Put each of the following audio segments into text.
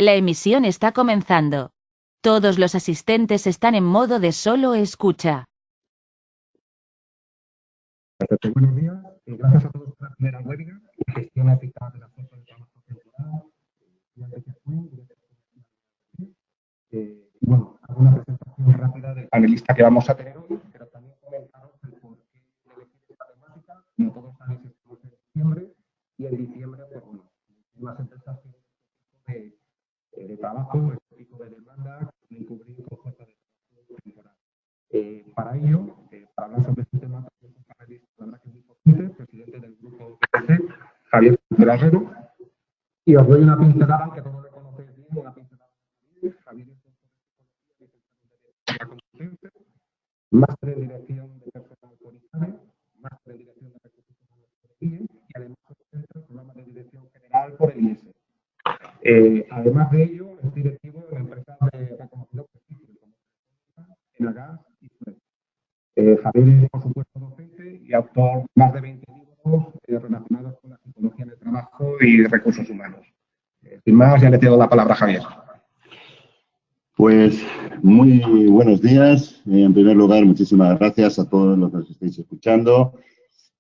La emisión está comenzando. Todos los asistentes están en modo de solo escucha. Perfecto, buenos días. Gracias a todos por acceder al webinar. Gestión eficaz de la fuerza de trabajo temporal. Y bueno, hago una presentación rápida del panelista que vamos a tener hoy, pero también comentaros el por qué elegir esta temática. Como todos sabéis, estamos en diciembre y en diciembre, pues bueno, las empresas tienen de trabajo, este pico de demanda, que cubrir con fuerza de trabajo temporal. Para ello, para hablar sobre este tema, tenemos un panelista, la verdad que muy potente, presidente del grupo PPC, Javier Herrero, y os doy una pincelada, aunque todos lo conocéis bien, una pincelada de Javier. Máster en Dirección de Personal por ISABE, Máster en Dirección de Recursos Humanos por el IE y además el programa de Dirección General por el IES. Además de ello, es directivo de empresas de reconocido prestigio, como Enagas y Suez. Javier es, por supuesto, docente y autor de más de 20 libros relacionados con la psicología del trabajo y recursos humanos. Sin más, ya le cedo la palabra a Javier. Pues muy buenos días. En primer lugar, muchísimas gracias a todos los que nos estáis escuchando.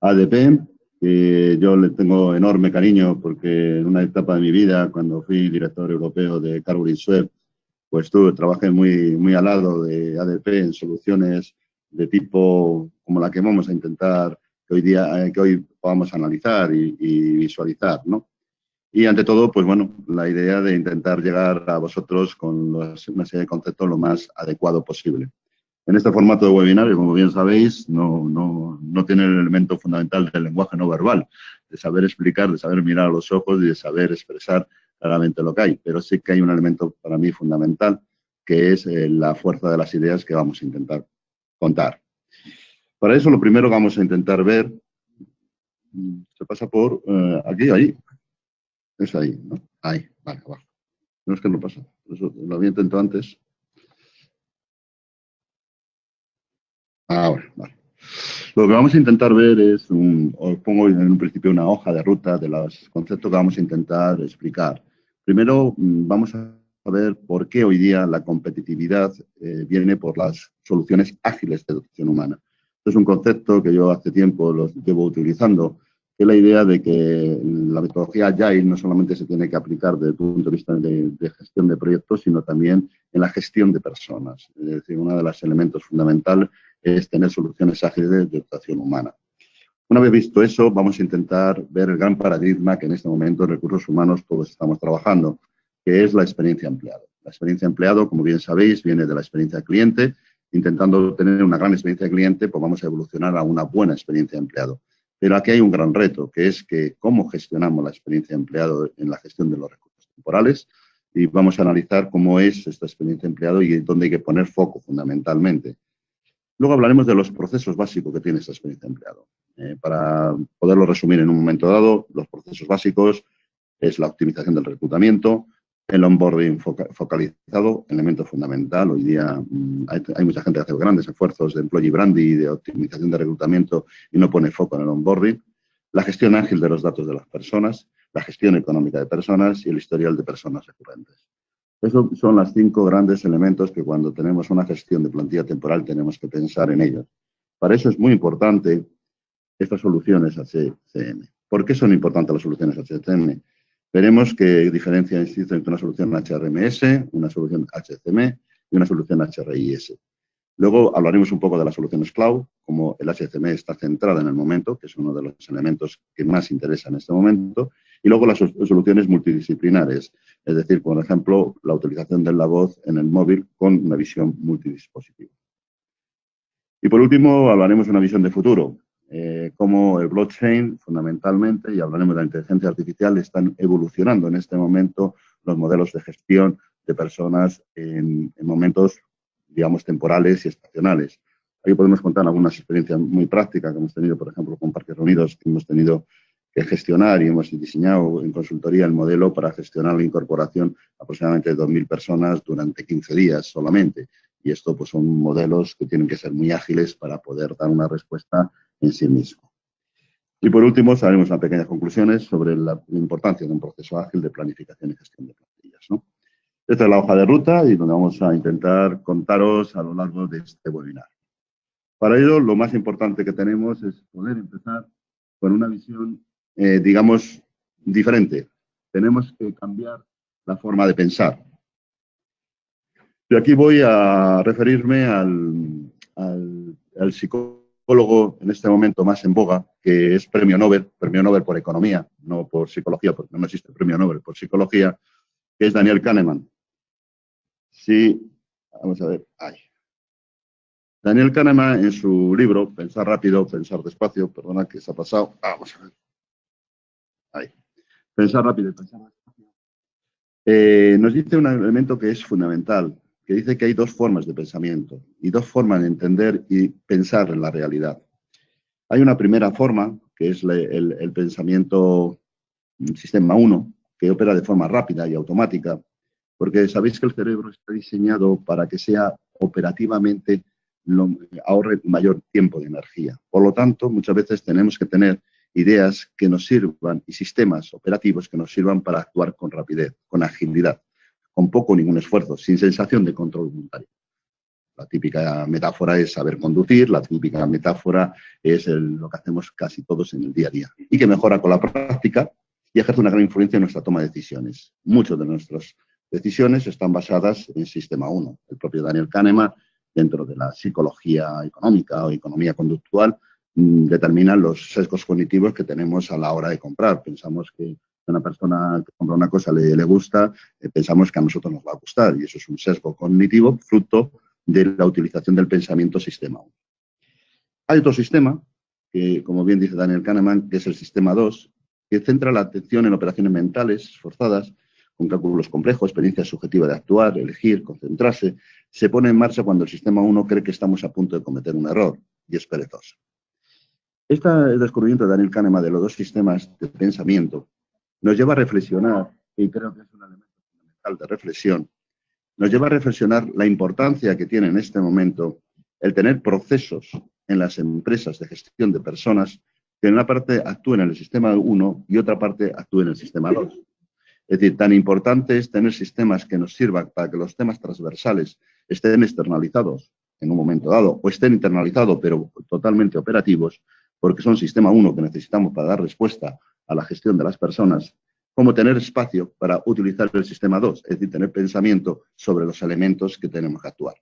ADP, que yo le tengo enorme cariño porque en una etapa de mi vida, cuando fui director europeo de Carrefour y Suez, pues trabajé muy al lado de ADP en soluciones de tipo como la que vamos a intentar que hoy podamos analizar y visualizar, ¿no? Y ante todo, pues bueno, la idea de intentar llegar a vosotros con una serie de conceptos lo más adecuado posible. En este formato de webinar, como bien sabéis, no tiene el elemento fundamental del lenguaje no verbal, de saber explicar, de saber mirar a los ojos y de saber expresar claramente lo que hay. Pero sí que hay un elemento para mí fundamental, que es la fuerza de las ideas que vamos a intentar contar. Para eso, lo primero que vamos a intentar ver, se pasa por aquí, ahí. Es ahí, ¿no? Ahí, vale, abajo. No es que no pasa. Eso lo había intentado antes. Ahora, vale. Lo que vamos a intentar ver es, os pongo en un principio una hoja de ruta de los conceptos que vamos a intentar explicar. Primero, vamos a ver por qué hoy día la competitividad viene por las soluciones ágiles de dotación humana. Este es un concepto que yo hace tiempo lo llevo utilizando, que es la idea de que la metodología Agile no solamente se tiene que aplicar desde el punto de vista de gestión de proyectos, sino también en la gestión de personas. Es decir, uno de los elementos fundamentales es tener soluciones ágiles de dotación humana. Una vez visto eso, vamos a intentar ver el gran paradigma que en este momento en recursos humanos todos estamos trabajando, que es la experiencia empleado. La experiencia empleado, como bien sabéis, viene de la experiencia cliente. Intentando tener una gran experiencia cliente, pues vamos a evolucionar a una buena experiencia empleado. Pero aquí hay un gran reto, que es que cómo gestionamos la experiencia empleado en la gestión de los recursos temporales, y vamos a analizar cómo es esta experiencia empleado y dónde hay que poner foco fundamentalmente. Luego hablaremos de los procesos básicos que tiene esta experiencia empleado. Para poderlo resumir en un momento dado, los procesos básicos es la optimización del reclutamiento, el onboarding focalizado, elemento fundamental. Hoy día hay mucha gente que hace grandes esfuerzos de employee branding y de optimización de reclutamiento y no pone foco en el onboarding. La gestión ágil de los datos de las personas, la gestión económica de personas y el historial de personas recurrentes. Esos son los 5 grandes elementos que cuando tenemos una gestión de plantilla temporal tenemos que pensar en ellos. Para eso es muy importante estas soluciones HCM. ¿Por qué son importantes las soluciones HCM? Veremos qué diferencia existe entre una solución HRMS, una solución HCM y una solución HRIS. Luego hablaremos un poco de las soluciones cloud, como el HCM está centrado en el momento, que es uno de los elementos que más interesa en este momento, y luego las soluciones multidisciplinares, es decir, por ejemplo, la utilización de la voz en el móvil con una visión multidispositiva. Y por último, hablaremos de una visión de futuro, cómo el blockchain, fundamentalmente, y hablaremos de la inteligencia artificial, están evolucionando en este momento los modelos de gestión de personas en momentos, digamos, temporales y estacionales. Ahí podemos contar algunas experiencias muy prácticas que hemos tenido, por ejemplo, con Parques Reunidos, que hemos tenido que gestionar y hemos diseñado en consultoría el modelo para gestionar la incorporación aproximadamente de 2.000 personas durante 15 días solamente. Y esto pues son modelos que tienen que ser muy ágiles para poder dar una respuesta en sí mismo. Y por último, haremos unas pequeñas conclusiones sobre la importancia de un proceso ágil de planificación y gestión de plantillas, ¿no? Esta es la hoja de ruta y donde vamos a intentar contaros a lo largo de este webinar. Para ello, lo más importante que tenemos es poder empezar con una visión, digamos, diferente. Tenemos que cambiar la forma de pensar. Y aquí voy a referirme al psicólogo en este momento más en boga, que es premio Nobel por economía, no por psicología, porque no existe premio Nobel por psicología, que es Daniel Kahneman. Sí, vamos a ver, ahí. Daniel Kahneman, en su libro Pensar rápido, pensar despacio, perdona que se ha pasado, vamos a ver. Ahí. Pensar rápido y pensar despacio. Nos dice un elemento que es fundamental, que dice que hay dos formas de pensamiento y dos formas de entender y pensar en la realidad. Hay una primera forma, que es el pensamiento sistema 1, que opera de forma rápida y automática, porque sabéis que el cerebro está diseñado para que sea operativamente ahorre mayor tiempo de energía. Por lo tanto, muchas veces tenemos que tener ideas que nos sirvan y sistemas operativos que nos sirvan para actuar con rapidez, con agilidad, con poco o ningún esfuerzo, sin sensación de control voluntario. La típica metáfora es saber conducir, la típica metáfora es lo que hacemos casi todos en el día a día y que mejora con la práctica y ejerce una gran influencia en nuestra toma de decisiones. Muchas de nuestras decisiones están basadas en sistema 1. El propio Daniel Kahneman, dentro de la psicología económica o economía conductual, determinan los sesgos cognitivos que tenemos a la hora de comprar. Pensamos que a una persona que compra una cosa le gusta, pensamos que a nosotros nos va a gustar y eso es un sesgo cognitivo fruto de la utilización del pensamiento sistema 1. Hay otro sistema, que como bien dice Daniel Kahneman, que es el sistema 2, que centra la atención en operaciones mentales esforzadas, con cálculos complejos, experiencia subjetiva de actuar, elegir, concentrarse. Se pone en marcha cuando el sistema 1 cree que estamos a punto de cometer un error y es perezoso. Este descubrimiento de Daniel Kahneman de los dos sistemas de pensamiento nos lleva a reflexionar, y creo que es un elemento fundamental de reflexión, nos lleva a reflexionar la importancia que tiene en este momento el tener procesos en las empresas de gestión de personas que en una parte actúen en el sistema 1 y otra parte actúen en el sistema 2. Es decir, tan importante es tener sistemas que nos sirvan para que los temas transversales estén externalizados en un momento dado o estén internalizados pero totalmente operativos, porque son sistema 1 que necesitamos para dar respuesta a la gestión de las personas, como tener espacio para utilizar el sistema 2, es decir, tener pensamiento sobre los elementos que tenemos que actuar.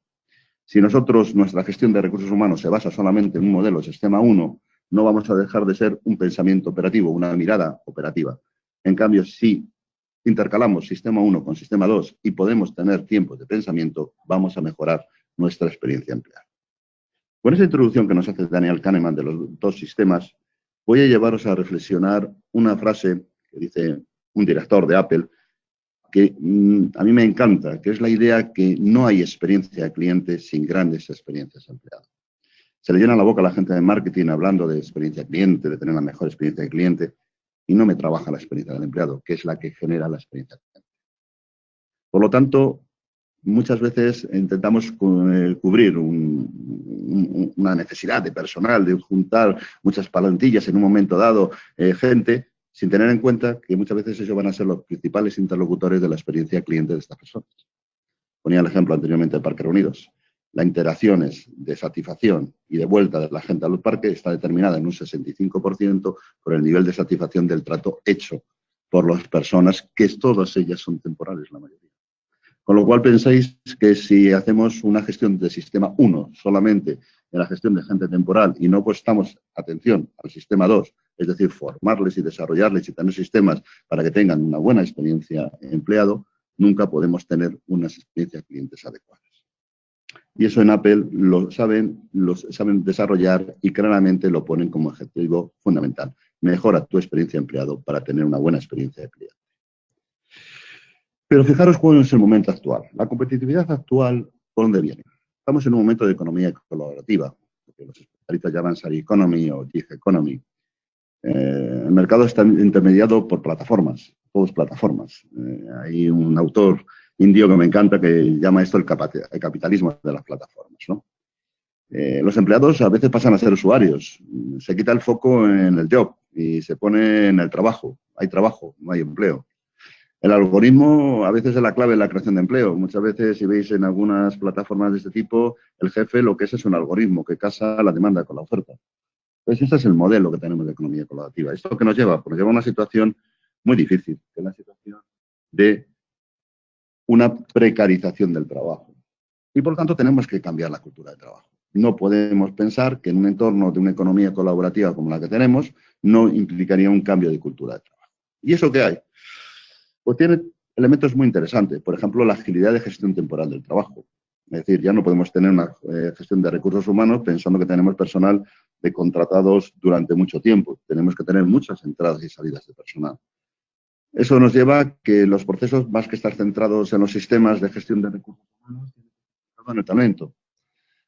Si nosotros, nuestra gestión de recursos humanos se basa solamente en un modelo sistema 1, no vamos a dejar de ser un pensamiento operativo, una mirada operativa. En cambio, si intercalamos sistema 1 con sistema 2 y podemos tener tiempos de pensamiento, vamos a mejorar nuestra experiencia empleada. Con esa introducción que nos hace Daniel Kahneman de los dos sistemas, voy a llevaros a reflexionar una frase que dice un director de Apple, que a mí me encanta, que es la idea que no hay experiencia de cliente sin grandes experiencias de empleado. Se le llena la boca a la gente de marketing hablando de experiencia de cliente, de tener la mejor experiencia de cliente, y no me trabaja la experiencia del empleado, que es la que genera la experiencia del cliente. Por lo tanto, muchas veces intentamos cubrir una necesidad de personal, de juntar muchas plantillas en un momento dado, gente, sin tener en cuenta que muchas veces ellos van a ser los principales interlocutores de la experiencia cliente de estas personas. Ponía el ejemplo anteriormente de Parques Reunidos. Las interacciones de satisfacción y de vuelta de la gente a los parques está determinada en un 65% por el nivel de satisfacción del trato hecho por las personas, que todas ellas son temporales, la mayoría. Con lo cual pensáis que si hacemos una gestión de sistema 1 solamente en la gestión de gente temporal y no prestamos atención al sistema 2, es decir, formarles y desarrollarles y tener sistemas para que tengan una buena experiencia empleado, nunca podemos tener unas experiencias clientes adecuadas. Y eso en Apple lo saben desarrollar y claramente lo ponen como objetivo fundamental. Mejora tu experiencia empleado para tener una buena experiencia de cliente. Pero fijaros cuál es el momento actual. La competitividad actual, ¿por dónde viene? Estamos en un momento de economía colaborativa, que los especialistas llaman Share Economy o Gig Economy. El mercado está intermediado por plataformas, todas plataformas. Hay un autor indio que me encanta que llama esto el capitalismo de las plataformas, ¿no? Los empleados a veces pasan a ser usuarios. Se quita el foco en el job y se pone en el trabajo. Hay trabajo, no hay empleo. El algoritmo a veces es la clave en la creación de empleo. Muchas veces, si veis en algunas plataformas de este tipo, el jefe lo que es un algoritmo que casa la demanda con la oferta. Pues ese es el modelo que tenemos de economía colaborativa. ¿Esto qué nos lleva? Pues nos lleva a una situación muy difícil, que es la situación de una precarización del trabajo. Y por lo tanto tenemos que cambiar la cultura de trabajo. No podemos pensar que en un entorno de una economía colaborativa como la que tenemos no implicaría un cambio de cultura de trabajo. ¿Y eso qué hay? Pues tiene elementos muy interesantes. Por ejemplo, la agilidad de gestión temporal del trabajo. Es decir, ya no podemos tener una gestión de recursos humanos pensando que tenemos personal de contratados durante mucho tiempo. Tenemos que tener muchas entradas y salidas de personal. Eso nos lleva a que los procesos, más que estar centrados en los sistemas de gestión de recursos humanos, en el talento.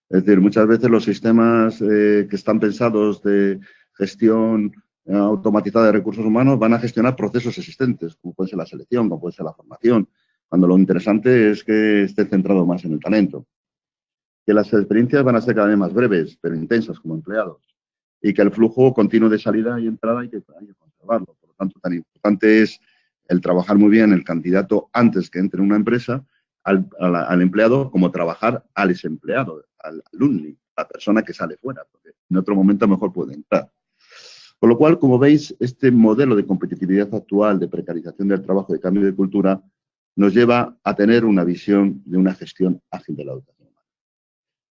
Es decir, muchas veces los sistemas que están pensados de gestión automatizada de recursos humanos van a gestionar procesos existentes, como puede ser la selección, como puede ser la formación, cuando lo interesante es que esté centrado más en el talento. Que las experiencias van a ser cada vez más breves, pero intensas como empleados, y que el flujo continuo de salida y entrada hay que conservarlo. Por lo tanto, tan importante es el trabajar muy bien el candidato antes que entre en una empresa, al empleado, como trabajar al desempleado, al alumni, a la persona que sale fuera, porque en otro momento mejor puede entrar. Con lo cual, como veis, este modelo de competitividad actual, de precarización del trabajo, de cambio de cultura, nos lleva a tener una visión de una gestión ágil de la educación.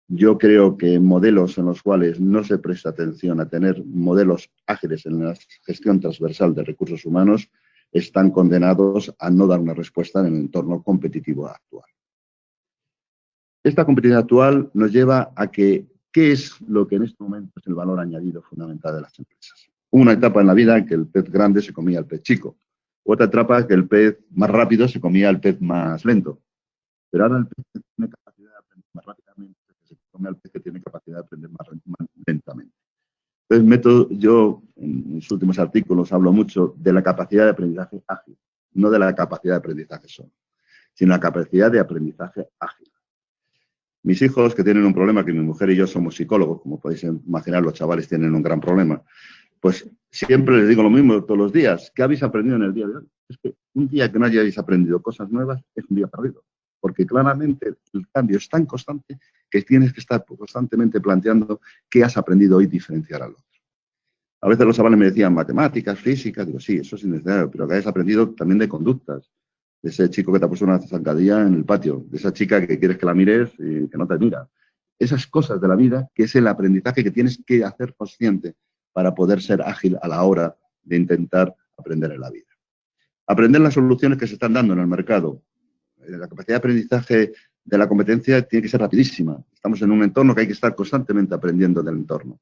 Yo creo que modelos en los cuales no se presta atención a tener modelos ágiles en la gestión transversal de recursos humanos están condenados a no dar una respuesta en el entorno competitivo actual. Esta competitividad actual nos lleva a que, ¿qué es lo que en este momento es el valor añadido fundamental de las empresas? Hubo una etapa en la vida en que el pez grande se comía al pez chico. Otra etapa en que el pez más rápido se comía al pez más lento. Pero ahora el pez que tiene capacidad de aprender más rápidamente se come al pez que tiene capacidad de aprender más lentamente. Entonces, yo en mis últimos artículos hablo mucho de la capacidad de aprendizaje ágil, no de la capacidad de aprendizaje solo, sino la capacidad de aprendizaje ágil. Mis hijos, que tienen un problema, que mi mujer y yo somos psicólogos, como podéis imaginar, los chavales tienen un gran problema, pues siempre les digo lo mismo todos los días. ¿Qué habéis aprendido en el día de hoy? Es que un día que no hayáis aprendido cosas nuevas es un día perdido, porque claramente el cambio es tan constante que tienes que estar constantemente planteando qué has aprendido hoy diferenciar al otro. A veces los chavales me decían matemáticas, física, digo, sí, eso es necesario, pero que hayas aprendido también de conductas. De ese chico que te ha puesto una zancadilla en el patio, de esa chica que quieres que la mires y que no te mira. Esas cosas de la vida, que es el aprendizaje que tienes que hacer consciente para poder ser ágil a la hora de intentar aprender en la vida. Aprender las soluciones que se están dando en el mercado. La capacidad de aprendizaje de la competencia tiene que ser rapidísima. Estamos en un entorno que hay que estar constantemente aprendiendo del entorno.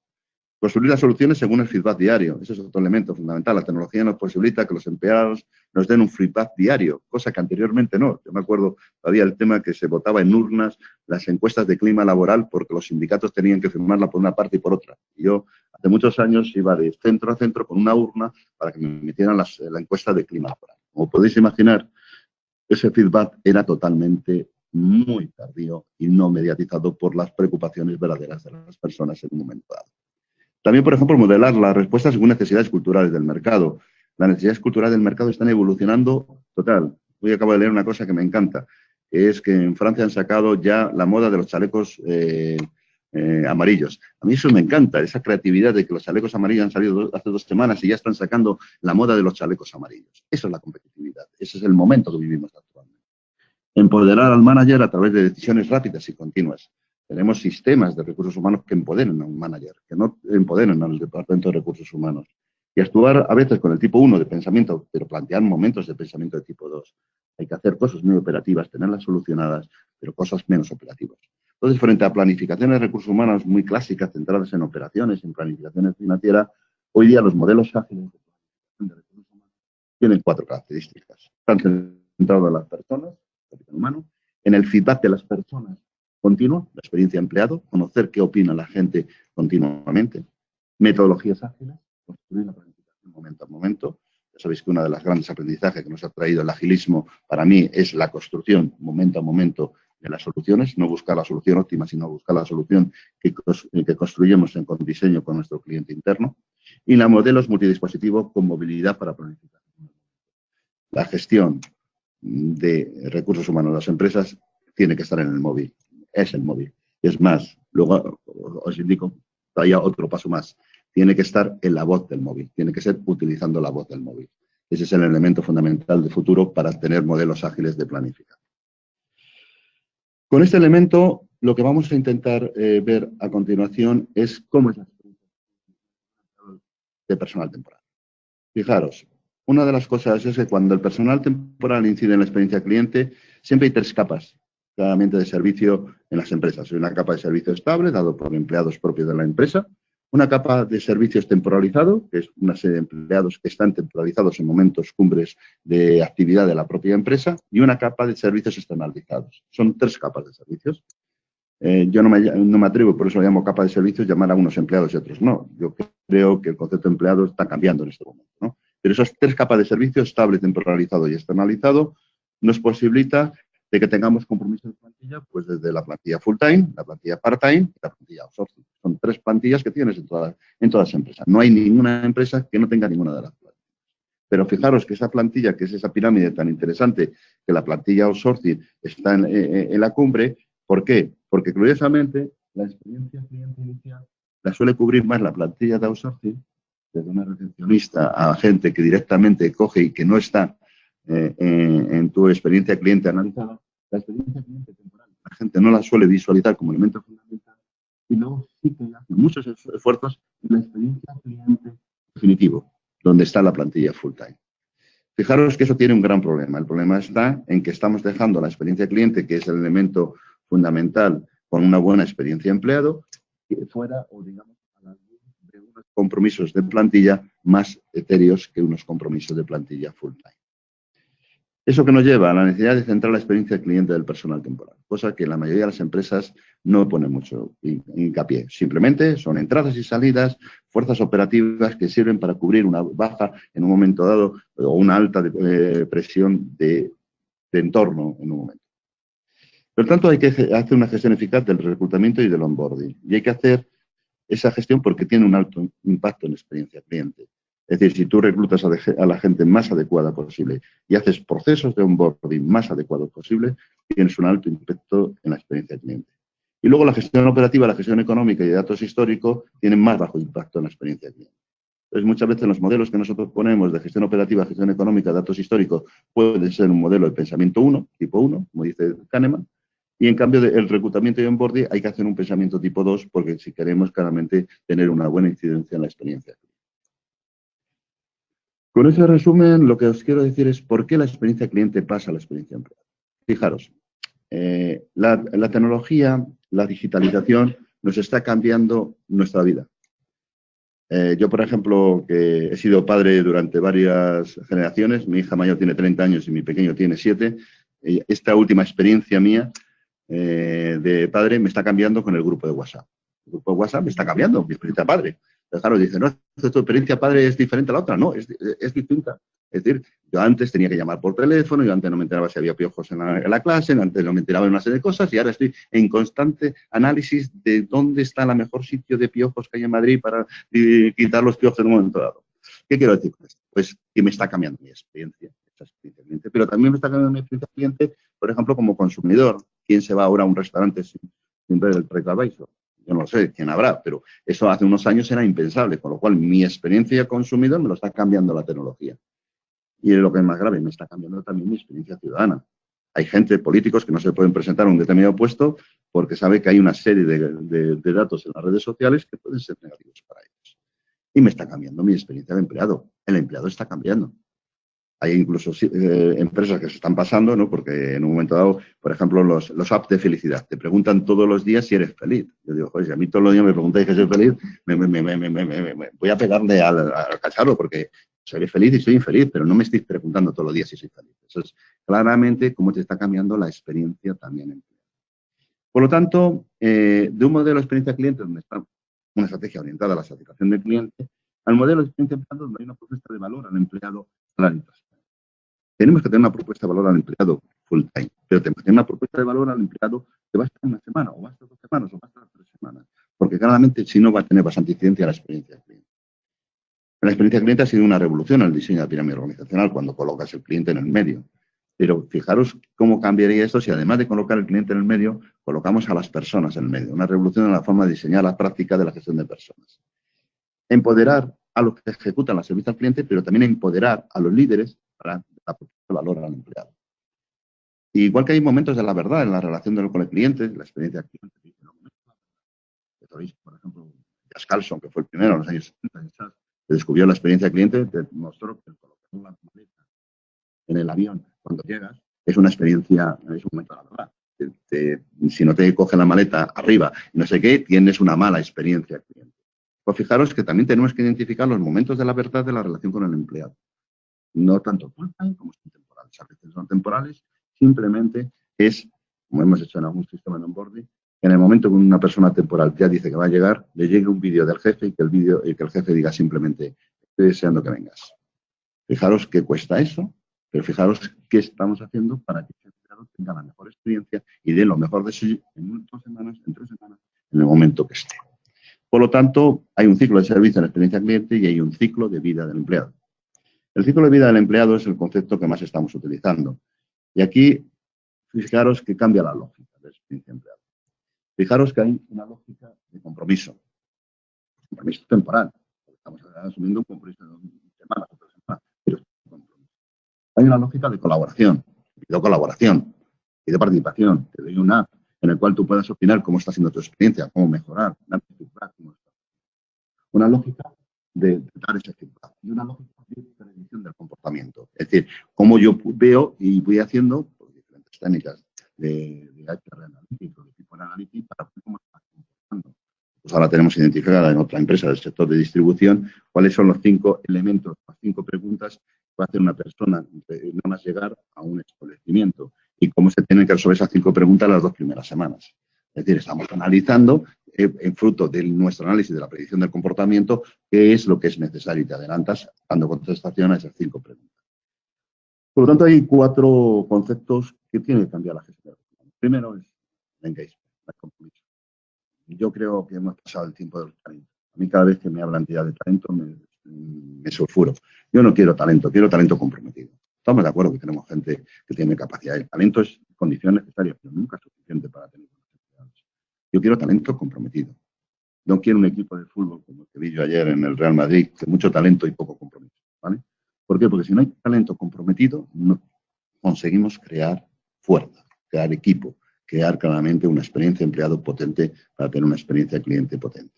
Construir las soluciones según el feedback diario. Ese es otro elemento fundamental. La tecnología nos posibilita que los empleados nos den un feedback diario, cosa que anteriormente no. Yo me acuerdo todavía el tema que se votaba en urnas, las encuestas de clima laboral, porque los sindicatos tenían que firmarla por una parte y por otra. Y yo hace muchos años iba de centro a centro con una urna para que me metieran la encuesta de clima laboral. Como podéis imaginar, ese feedback era totalmente muy tardío y no mediatizado por las preocupaciones verdaderas de las personas en un momento dado. También, por ejemplo, modelar las respuestas según necesidades culturales del mercado. Las necesidades culturales del mercado están evolucionando total. Hoy acabo de leer una cosa que me encanta, que es que en Francia han sacado ya la moda de los chalecos amarillos. A mí eso me encanta, esa creatividad de que los chalecos amarillos han salido hace 2 semanas y ya están sacando la moda de los chalecos amarillos. Eso es la competitividad, ese es el momento que vivimos actualmente. Empoderar al manager a través de decisiones rápidas y continuas. Tenemos sistemas de recursos humanos que empoderen a un manager, que no empoderen al departamento de recursos humanos. Y actuar a veces con el tipo 1 de pensamiento, pero plantear momentos de pensamiento de tipo 2. Hay que hacer cosas muy operativas, tenerlas solucionadas, pero cosas menos operativas. Entonces, frente a planificaciones de recursos humanos muy clásicas, centradas en operaciones, en planificaciones financieras, hoy día los modelos ágiles de recursos humanos tienen 4 características. Están centrados en las personas, capital humano, en el feedback de las personas continuo, la experiencia de empleado, conocer qué opina la gente continuamente, metodologías ágiles, construir la planificación momento a momento. Ya sabéis que una de las grandes aprendizajes que nos ha traído el agilismo para mí es la construcción momento a momento de las soluciones, no buscar la solución óptima, sino buscar la solución que construyemos con diseño con nuestro cliente interno. Y la modelos multidispositivos con movilidad para planificar. La gestión de recursos humanos de las empresas tiene que estar en el móvil. Es el móvil. Es más, luego os indico todavía otro paso más. Tiene que estar en la voz del móvil. Tiene que ser utilizando la voz del móvil. Ese es el elemento fundamental de futuro para tener modelos ágiles de planificación. Con este elemento, lo que vamos a intentar ver a continuación es cómo es la experiencia de personal temporal. Fijaros, una de las cosas es que cuando el personal temporal incide en la experiencia cliente, siempre hay tres capas, claramente, de servicio en las empresas. Hay una capa de servicio estable, dado por empleados propios de la empresa, una capa de servicios temporalizado, que es una serie de empleados que están temporalizados en momentos cumbres de actividad de la propia empresa, y una capa de servicios externalizados. Son tres capas de servicios. Yo no me atrevo, por eso lo llamo capa de servicios, llamar a unos empleados y otros no. Yo creo que el concepto de empleado está cambiando en este momento, ¿no? Pero esas tres capas de servicios, estable, temporalizado y externalizado, nos posibilita de que tengamos compromisos de plantilla, pues desde la plantilla full-time, la plantilla part-time y la plantilla outsourcing. Son tres plantillas que tienes en todas las empresas. No hay ninguna empresa que no tenga ninguna de las plantillas. Pero fijaros que esa plantilla, que es esa pirámide tan interesante, que la plantilla outsourcing está en la cumbre. ¿Por qué? Porque curiosamente la experiencia cliente inicial la suele cubrir más la plantilla de outsourcing, desde una recepcionista a gente que directamente coge y que no está en tu experiencia cliente analizada. La experiencia cliente temporal, la gente no la suele visualizar como elemento fundamental y luego sí que hace muchos esfuerzos en la experiencia cliente definitivo, donde está la plantilla full time. Fijaros que eso tiene un gran problema. El problema está en que estamos dejando la experiencia cliente, que es el elemento fundamental con una buena experiencia empleado, fuera o digamos a la luz de unos compromisos de plantilla más etéreos que unos compromisos de plantilla full time. Eso que nos lleva a la necesidad de centrar la experiencia del cliente del personal temporal, cosa que la mayoría de las empresas no pone mucho hincapié. Simplemente son entradas y salidas, fuerzas operativas que sirven para cubrir una baja en un momento dado o una alta presión de entorno en un momento. Por lo tanto, hay que hacer una gestión eficaz del reclutamiento y del onboarding. Y hay que hacer esa gestión porque tiene un alto impacto en la experiencia cliente. Es decir, si tú reclutas a la gente más adecuada posible y haces procesos de onboarding más adecuados posible, tienes un alto impacto en la experiencia cliente. Y luego la gestión operativa, la gestión económica y de datos históricos tienen más bajo impacto en la experiencia cliente. Entonces, muchas veces los modelos que nosotros ponemos de gestión operativa, gestión económica, datos históricos, puede ser un modelo de pensamiento 1, tipo 1, como dice Kahneman, y en cambio el reclutamiento y onboarding hay que hacer un pensamiento tipo 2 porque si queremos claramente tener una buena incidencia en la experiencia cliente. Con ese resumen, lo que os quiero decir es por qué la experiencia cliente pasa a la experiencia empleado. Fijaros, la tecnología, la digitalización nos está cambiando nuestra vida. Yo, por ejemplo, que he sido padre durante varias generaciones, mi hija mayor tiene 30 años y mi pequeño tiene 7, esta última experiencia mía de padre me está cambiando con el grupo de WhatsApp. El grupo de WhatsApp me está cambiando, mi experiencia padre. Claro, dice, no, tu experiencia padre es diferente a la otra. No, es distinta. Es decir, yo antes tenía que llamar por teléfono, yo antes no me enteraba si había piojos en la clase, antes no me enteraba de una serie de cosas y ahora estoy en constante análisis de dónde está el mejor sitio de piojos que hay en Madrid para quitar los piojos en un momento dado. ¿Qué quiero decir con esto? Pues que me está cambiando mi experiencia, cliente, pero también me está cambiando mi experiencia cliente, por ejemplo, como consumidor. ¿Quién se va ahora a un restaurante sin ver el TripAdvisor? Yo no sé quién habrá, pero eso hace unos años era impensable, con lo cual mi experiencia consumidor me lo está cambiando la tecnología. Y lo que es más grave, me está cambiando también mi experiencia ciudadana. Hay gente, políticos, que no se pueden presentar a un determinado puesto porque sabe que hay una serie de datos en las redes sociales que pueden ser negativos para ellos. Y me está cambiando mi experiencia de empleado. El empleado está cambiando. Hay incluso empresas que se están pasando, ¿no? Porque en un momento dado, por ejemplo, los apps de felicidad, te preguntan todos los días si eres feliz. Yo digo, joder, si a mí todos los días me preguntáis que soy feliz, voy a pegarle al cacharro porque soy feliz y soy infeliz, pero no me estoy preguntando todos los días si soy feliz. Eso es claramente cómo te está cambiando la experiencia también. Por lo tanto, de un modelo de experiencia cliente, donde está una estrategia orientada a la satisfacción del cliente, al modelo de experiencia empleado, donde hay una propuesta de valor al empleado a la transparente. Tenemos que tener una propuesta de valor al empleado full time, pero tenemos que tener una propuesta de valor al empleado que va a estar una semana, o va a estar 2 semanas, o va a estar 3 semanas, porque claramente si no va a tener bastante incidencia a la experiencia del cliente. La experiencia del cliente ha sido una revolución en el diseño de la pirámide organizacional cuando colocas el cliente en el medio. Pero fijaros cómo cambiaría esto si además de colocar al cliente en el medio, colocamos a las personas en el medio. Una revolución en la forma de diseñar la práctica de la gestión de personas. Empoderar a los que ejecutan la servicio al cliente, pero también empoderar a los líderes para aportar valor al empleado. Igual que hay momentos de la verdad en la relación con el cliente, la experiencia del cliente. Por ejemplo, Jas Carlson, que fue el primero en los años 70, que descubrió la experiencia del cliente, te mostró que colocar una maleta en el avión cuando llegas es una experiencia, es un momento de la verdad. Si no te cogen la maleta arriba y no sé qué, tienes una mala experiencia al cliente. Pues fijaros que también tenemos que identificar los momentos de la verdad de la relación con el empleado. No tanto full time como son temporales. A veces son temporales, simplemente es, como hemos hecho en algún sistema de onboarding, en el momento que una persona temporal ya dice que va a llegar, le llegue un vídeo del jefe y que el jefe diga simplemente, estoy deseando que vengas. Fijaros qué cuesta eso, pero fijaros qué estamos haciendo para que el empleado tenga la mejor experiencia y dé lo mejor de sí en 2 semanas, en 3 semanas, en el momento que esté. Por lo tanto, hay un ciclo de servicio en la experiencia cliente y hay un ciclo de vida del empleado. El ciclo de vida del empleado es el concepto que más estamos utilizando. Y aquí, fijaros que cambia la lógica de la experiencia empleado. Fijaros que hay una lógica de compromiso temporal. Estamos asumiendo un compromiso de 2 semanas o 3 semanas, pero es un compromiso. Hay una lógica de colaboración. Pido colaboración, pido participación, te doy una app en el cual tú puedas opinar cómo está siendo tu experiencia, cómo mejorar, darte feedback, una lógica de dar ese feedback y una lógica de predicción del comportamiento. Es decir, cómo yo veo y voy haciendo por diferentes técnicas de HR analítico, de tipo analítico, para ver cómo está comportando. Pues ahora tenemos identificada en otra empresa del sector de distribución cuáles son los 5 elementos, las 5 preguntas que va a hacer una persona nada más llegar a un establecimiento y cómo se tienen que resolver esas 5 preguntas las 2 primeras semanas. Es decir, estamos analizando, en fruto de nuestro análisis de la predicción del comportamiento, qué es lo que es necesario y te adelantas dando contestación a esas 5 preguntas. Por lo tanto, hay 4 conceptos que tienen que cambiar la gestión. Primero es el engagement, el compromiso. Yo creo que hemos pasado el tiempo del talento. A mí cada vez que me hablan de talento me sulfuro. Yo no quiero talento comprometido. Estamos de acuerdo que tenemos gente que tiene capacidad. El talento es condición necesaria, pero nunca es suficiente para tener capacidades. Yo quiero talento comprometido. No quiero un equipo de fútbol como el que vi yo ayer en el Real Madrid, que mucho talento y poco compromiso. ¿Vale? ¿Por qué? Porque si no hay talento comprometido, no conseguimos crear fuerza, crear equipo, crear claramente una experiencia de empleado potente para tener una experiencia de cliente potente.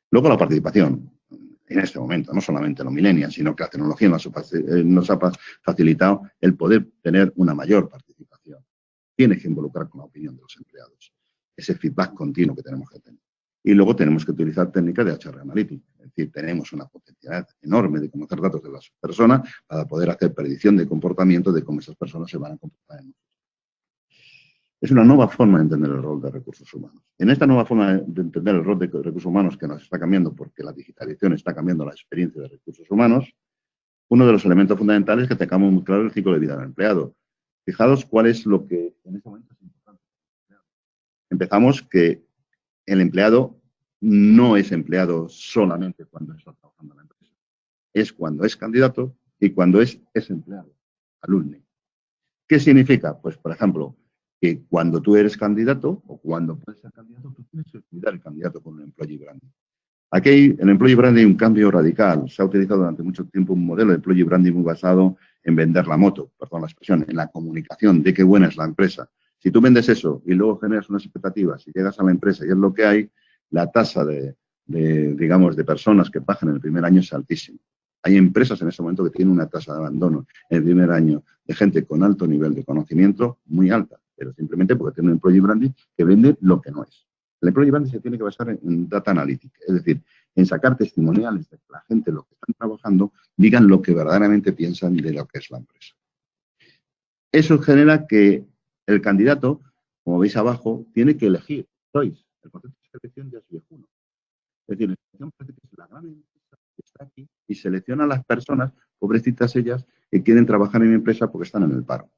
Luego la participación. En este momento, no solamente los millennials, sino que la tecnología nos ha facilitado el poder tener una mayor participación. Tienes que involucrar con la opinión de los empleados. Ese feedback continuo que tenemos que tener. Y luego tenemos que utilizar técnicas de HR Analytics. Es decir, tenemos una potencialidad enorme de conocer datos de las personas para poder hacer predicción de comportamiento de cómo esas personas se van a comportar en nosotros. Es una nueva forma de entender el rol de recursos humanos. En esta nueva forma de entender el rol de recursos humanos que nos está cambiando porque la digitalización está cambiando la experiencia de recursos humanos, uno de los elementos fundamentales es que tengamos muy claro el ciclo de vida del empleado. Fijaos cuál es lo que en este momento es importante. Empezamos que el empleado no es empleado solamente cuando está trabajando en la empresa. Es cuando es candidato y cuando es empleado, alumno. ¿Qué significa? Pues, por ejemplo, que cuando tú eres candidato o cuando puedes ser candidato, tú tienes que cuidar el candidato con un employee branding. Aquí en el employee branding hay un cambio radical. Se ha utilizado durante mucho tiempo un modelo de employee branding muy basado en vender la moto, perdón la expresión, en la comunicación de qué buena es la empresa. Si tú vendes eso y luego generas unas expectativas y llegas a la empresa y es lo que hay, la tasa de personas que bajan en el primer año es altísima. Hay empresas en este momento que tienen una tasa de abandono en el primer año de gente con alto nivel de conocimiento muy alta, pero simplemente porque tiene un employee branding que vende lo que no es. El employee branding se tiene que basar en data analytics, es decir, en sacar testimoniales de que la gente, lo que están trabajando, digan lo que verdaderamente piensan de lo que es la empresa. Eso genera que el candidato, como veis abajo, tiene que elegir. El concepto de selección ya es viejuno. Es decir, la selección parece que es la gran empresa que está aquí y selecciona a las personas, pobrecitas ellas, que quieren trabajar en mi empresa porque están en el paro.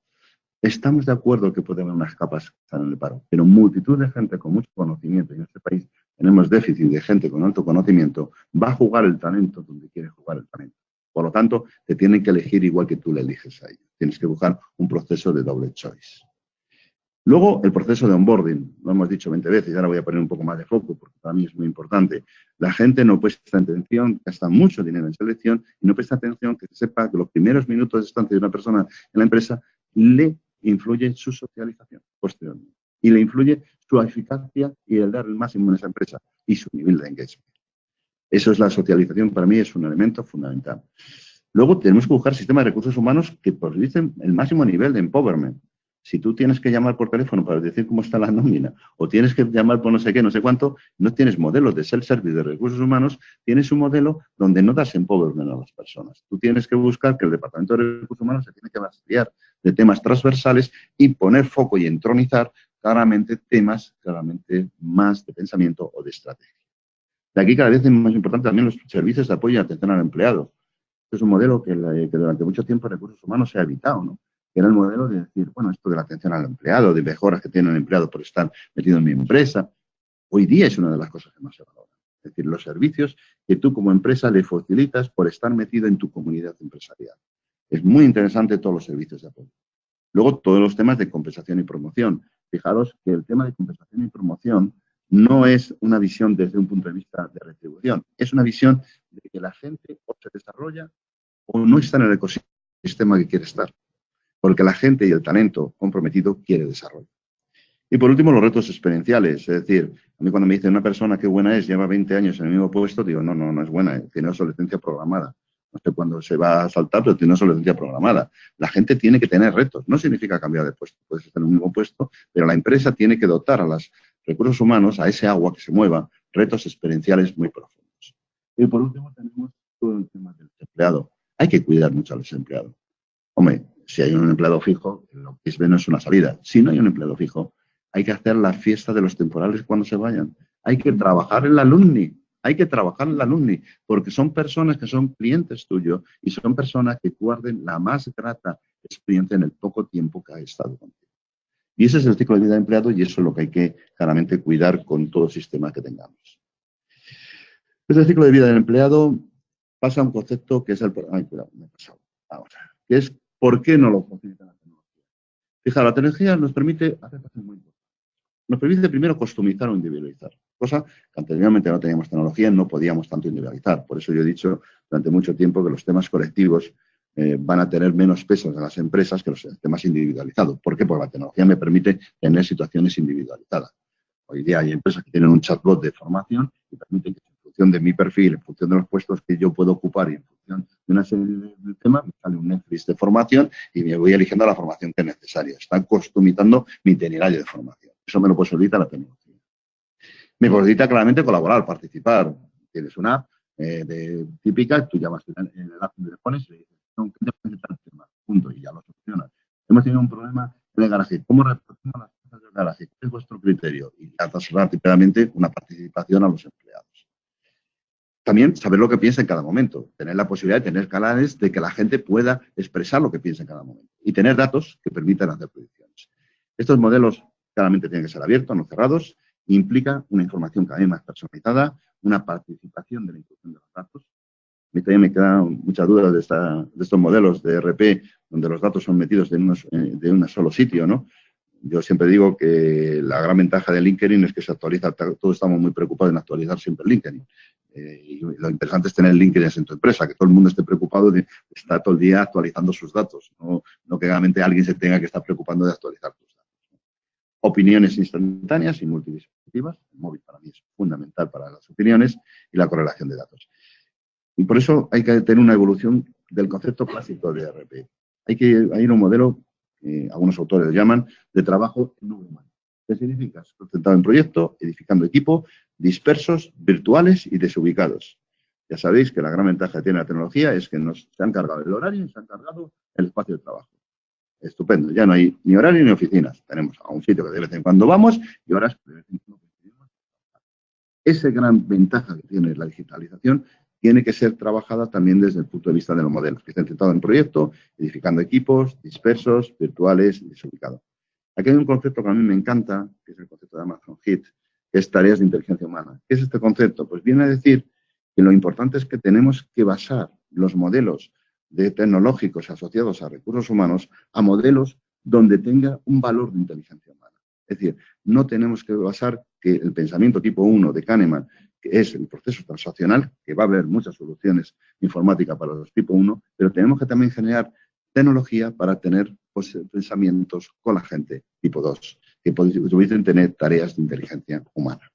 Estamos de acuerdo que puede haber unas capas que están en el paro, pero multitud de gente con mucho conocimiento, y en este país tenemos déficit de gente con alto conocimiento, va a jugar el talento donde quiere jugar el talento. Por lo tanto, te tienen que elegir igual que tú le eliges a ellos. Tienes que buscar un proceso de doble choice. Luego, el proceso de onboarding, lo hemos dicho 20 veces, y ahora voy a poner un poco más de foco porque para mí es muy importante. La gente no presta atención, gasta mucho dinero en selección y no presta atención que sepa que los primeros minutos de estancia de una persona en la empresa le influye su socialización posteriormente y le influye su eficacia y el dar el máximo en esa empresa y su nivel de engagement. Eso es la socialización, para mí es un elemento fundamental. Luego tenemos que buscar sistemas de recursos humanos que posibilicen el máximo nivel de empowerment. Si tú tienes que llamar por teléfono para decir cómo está la nómina o tienes que llamar por no sé qué, no sé cuánto, no tienes modelos de self-service de recursos humanos, tienes un modelo donde no das empowerment a las personas. Tú tienes que buscar que el Departamento de Recursos Humanos se tiene que vaciar de temas transversales y poner foco y entronizar claramente temas más de pensamiento o de estrategia. De aquí cada vez es más importante también los servicios de apoyo y atención al empleado. Este es un modelo que durante mucho tiempo en recursos humanos se ha evitado, ¿no? Que era el modelo de decir, bueno, esto de la atención al empleado, de mejoras que tiene el empleado por estar metido en mi empresa. Hoy día es una de las cosas que más se valora. Es decir, los servicios que tú como empresa le facilitas por estar metido en tu comunidad empresarial. Es muy interesante todos los servicios de apoyo. Luego, todos los temas de compensación y promoción. Fijaros que el tema de compensación y promoción no es una visión desde un punto de vista de retribución. Es una visión de que la gente o se desarrolla o no está en el ecosistema que quiere estar. Porque la gente y el talento comprometido quiere desarrollo. Y por último, los retos experienciales. Es decir, a mí cuando me dicen una persona qué buena es, lleva 20 años en el mismo puesto, digo, no es buena, tiene obsolescencia programada. No sé cuándo se va a saltar, pero tiene obsolescencia programada. La gente tiene que tener retos. No significa cambiar de puesto. Puedes estar en el mismo puesto, pero la empresa tiene que dotar a los recursos humanos, a ese agua que se mueva, retos experienciales muy profundos. Y por último, tenemos todo el tema del empleado. Hay que cuidar mucho a los empleados. Hombre, si hay un empleado fijo, lo que es menos es una salida. Si no hay un empleado fijo, hay que hacer la fiesta de los temporales cuando se vayan. Hay que trabajar en la alumni. Porque son personas que son clientes tuyos y son personas que guarden la más grata experiencia en el poco tiempo que ha estado contigo. Y ese es el ciclo de vida de empleado y eso es lo que hay que claramente cuidar con todo el sistema que tengamos. Este ciclo de vida del empleado pasa a un concepto que es el... Ay, cuidado, me he pasado. Vamos a ver. Que es ¿por qué no lo facilita la tecnología? Fijaos, la tecnología nos permite hacer cosas muy importantes. Nos permite primero customizar o individualizar, cosa que anteriormente no teníamos tecnología, no podíamos tanto individualizar. Por eso yo he dicho durante mucho tiempo que los temas colectivos van a tener menos peso en las empresas que los temas individualizados. ¿Por qué? Porque la tecnología me permite tener situaciones individualizadas. Hoy día hay empresas que tienen un chatbot de formación y permiten que en función de mi perfil, en función de los puestos que yo puedo ocupar y en función de una serie de temas, me sale un Netflix de formación y me voy eligiendo la formación que es necesaria. Están customizando mi itinerario de formación. Eso me lo posibilita la tecnología. Me posibilita claramente colaborar, participar. Tienes una app típica, tú llamas en el app que le pones y le dices, no, ¿qué te parece tal tema? Punto, y ya lo solucionas. Hemos tenido un problema en el garaje. ¿Cómo repartimos las cosas del garaje? ¿Qué es vuestro criterio? Y das rápidamente una participación a los empleados. También saber lo que piensa en cada momento. Tener la posibilidad de tener canales de que la gente pueda expresar lo que piensa en cada momento. Y tener datos que permitan hacer predicciones. Estos modelos claramente tienen que ser abiertos, no cerrados. Implica una información cada vez más personalizada, una participación de la inclusión de los datos. A mí también me quedan muchas dudas de estos modelos de ERP, donde los datos son metidos de un solo sitio, ¿no? Yo siempre digo que la gran ventaja de LinkedIn es que se actualiza, todos estamos muy preocupados en actualizar siempre LinkedIn. Y lo interesante es tener LinkedIn en tu empresa, que todo el mundo esté preocupado de estar todo el día actualizando sus datos, no que realmente alguien se tenga que estar preocupando de actualizar tus datos. Opiniones instantáneas y multidispositivas. El móvil para mí es fundamental para las opiniones y la correlación de datos. Y por eso hay que tener una evolución del concepto clásico de ERP. Hay un modelo, algunos autores lo llaman, de trabajo en nube humana. ¿Qué significa? Concentrado en proyecto, edificando equipo, dispersos, virtuales y desubicados. Ya sabéis que la gran ventaja que tiene la tecnología es que se han cargado el horario y se han cargado el espacio de trabajo. Estupendo, ya no hay ni horario ni oficinas. Tenemos a un sitio que de vez en cuando vamos y horas de vez en cuando coincidimos. Esa gran ventaja que tiene la digitalización tiene que ser trabajada también desde el punto de vista de los modelos, que estén centrados en proyecto, edificando equipos, dispersos, virtuales y desubicados. Aquí hay un concepto que a mí me encanta, que es el concepto de Amazon HIT, que es tareas de inteligencia humana. ¿Qué es este concepto? Pues viene a decir que lo importante es que tenemos que basar los modelos tecnológicos asociados a recursos humanos a modelos donde tenga un valor de inteligencia humana. Es decir, no tenemos que basar que el pensamiento tipo 1 de Kahneman, que es el proceso transaccional, que va a haber muchas soluciones informáticas para los tipo 1, pero tenemos que también generar tecnología para tener pensamientos con la gente tipo 2, que pudiesen tener tareas de inteligencia humana.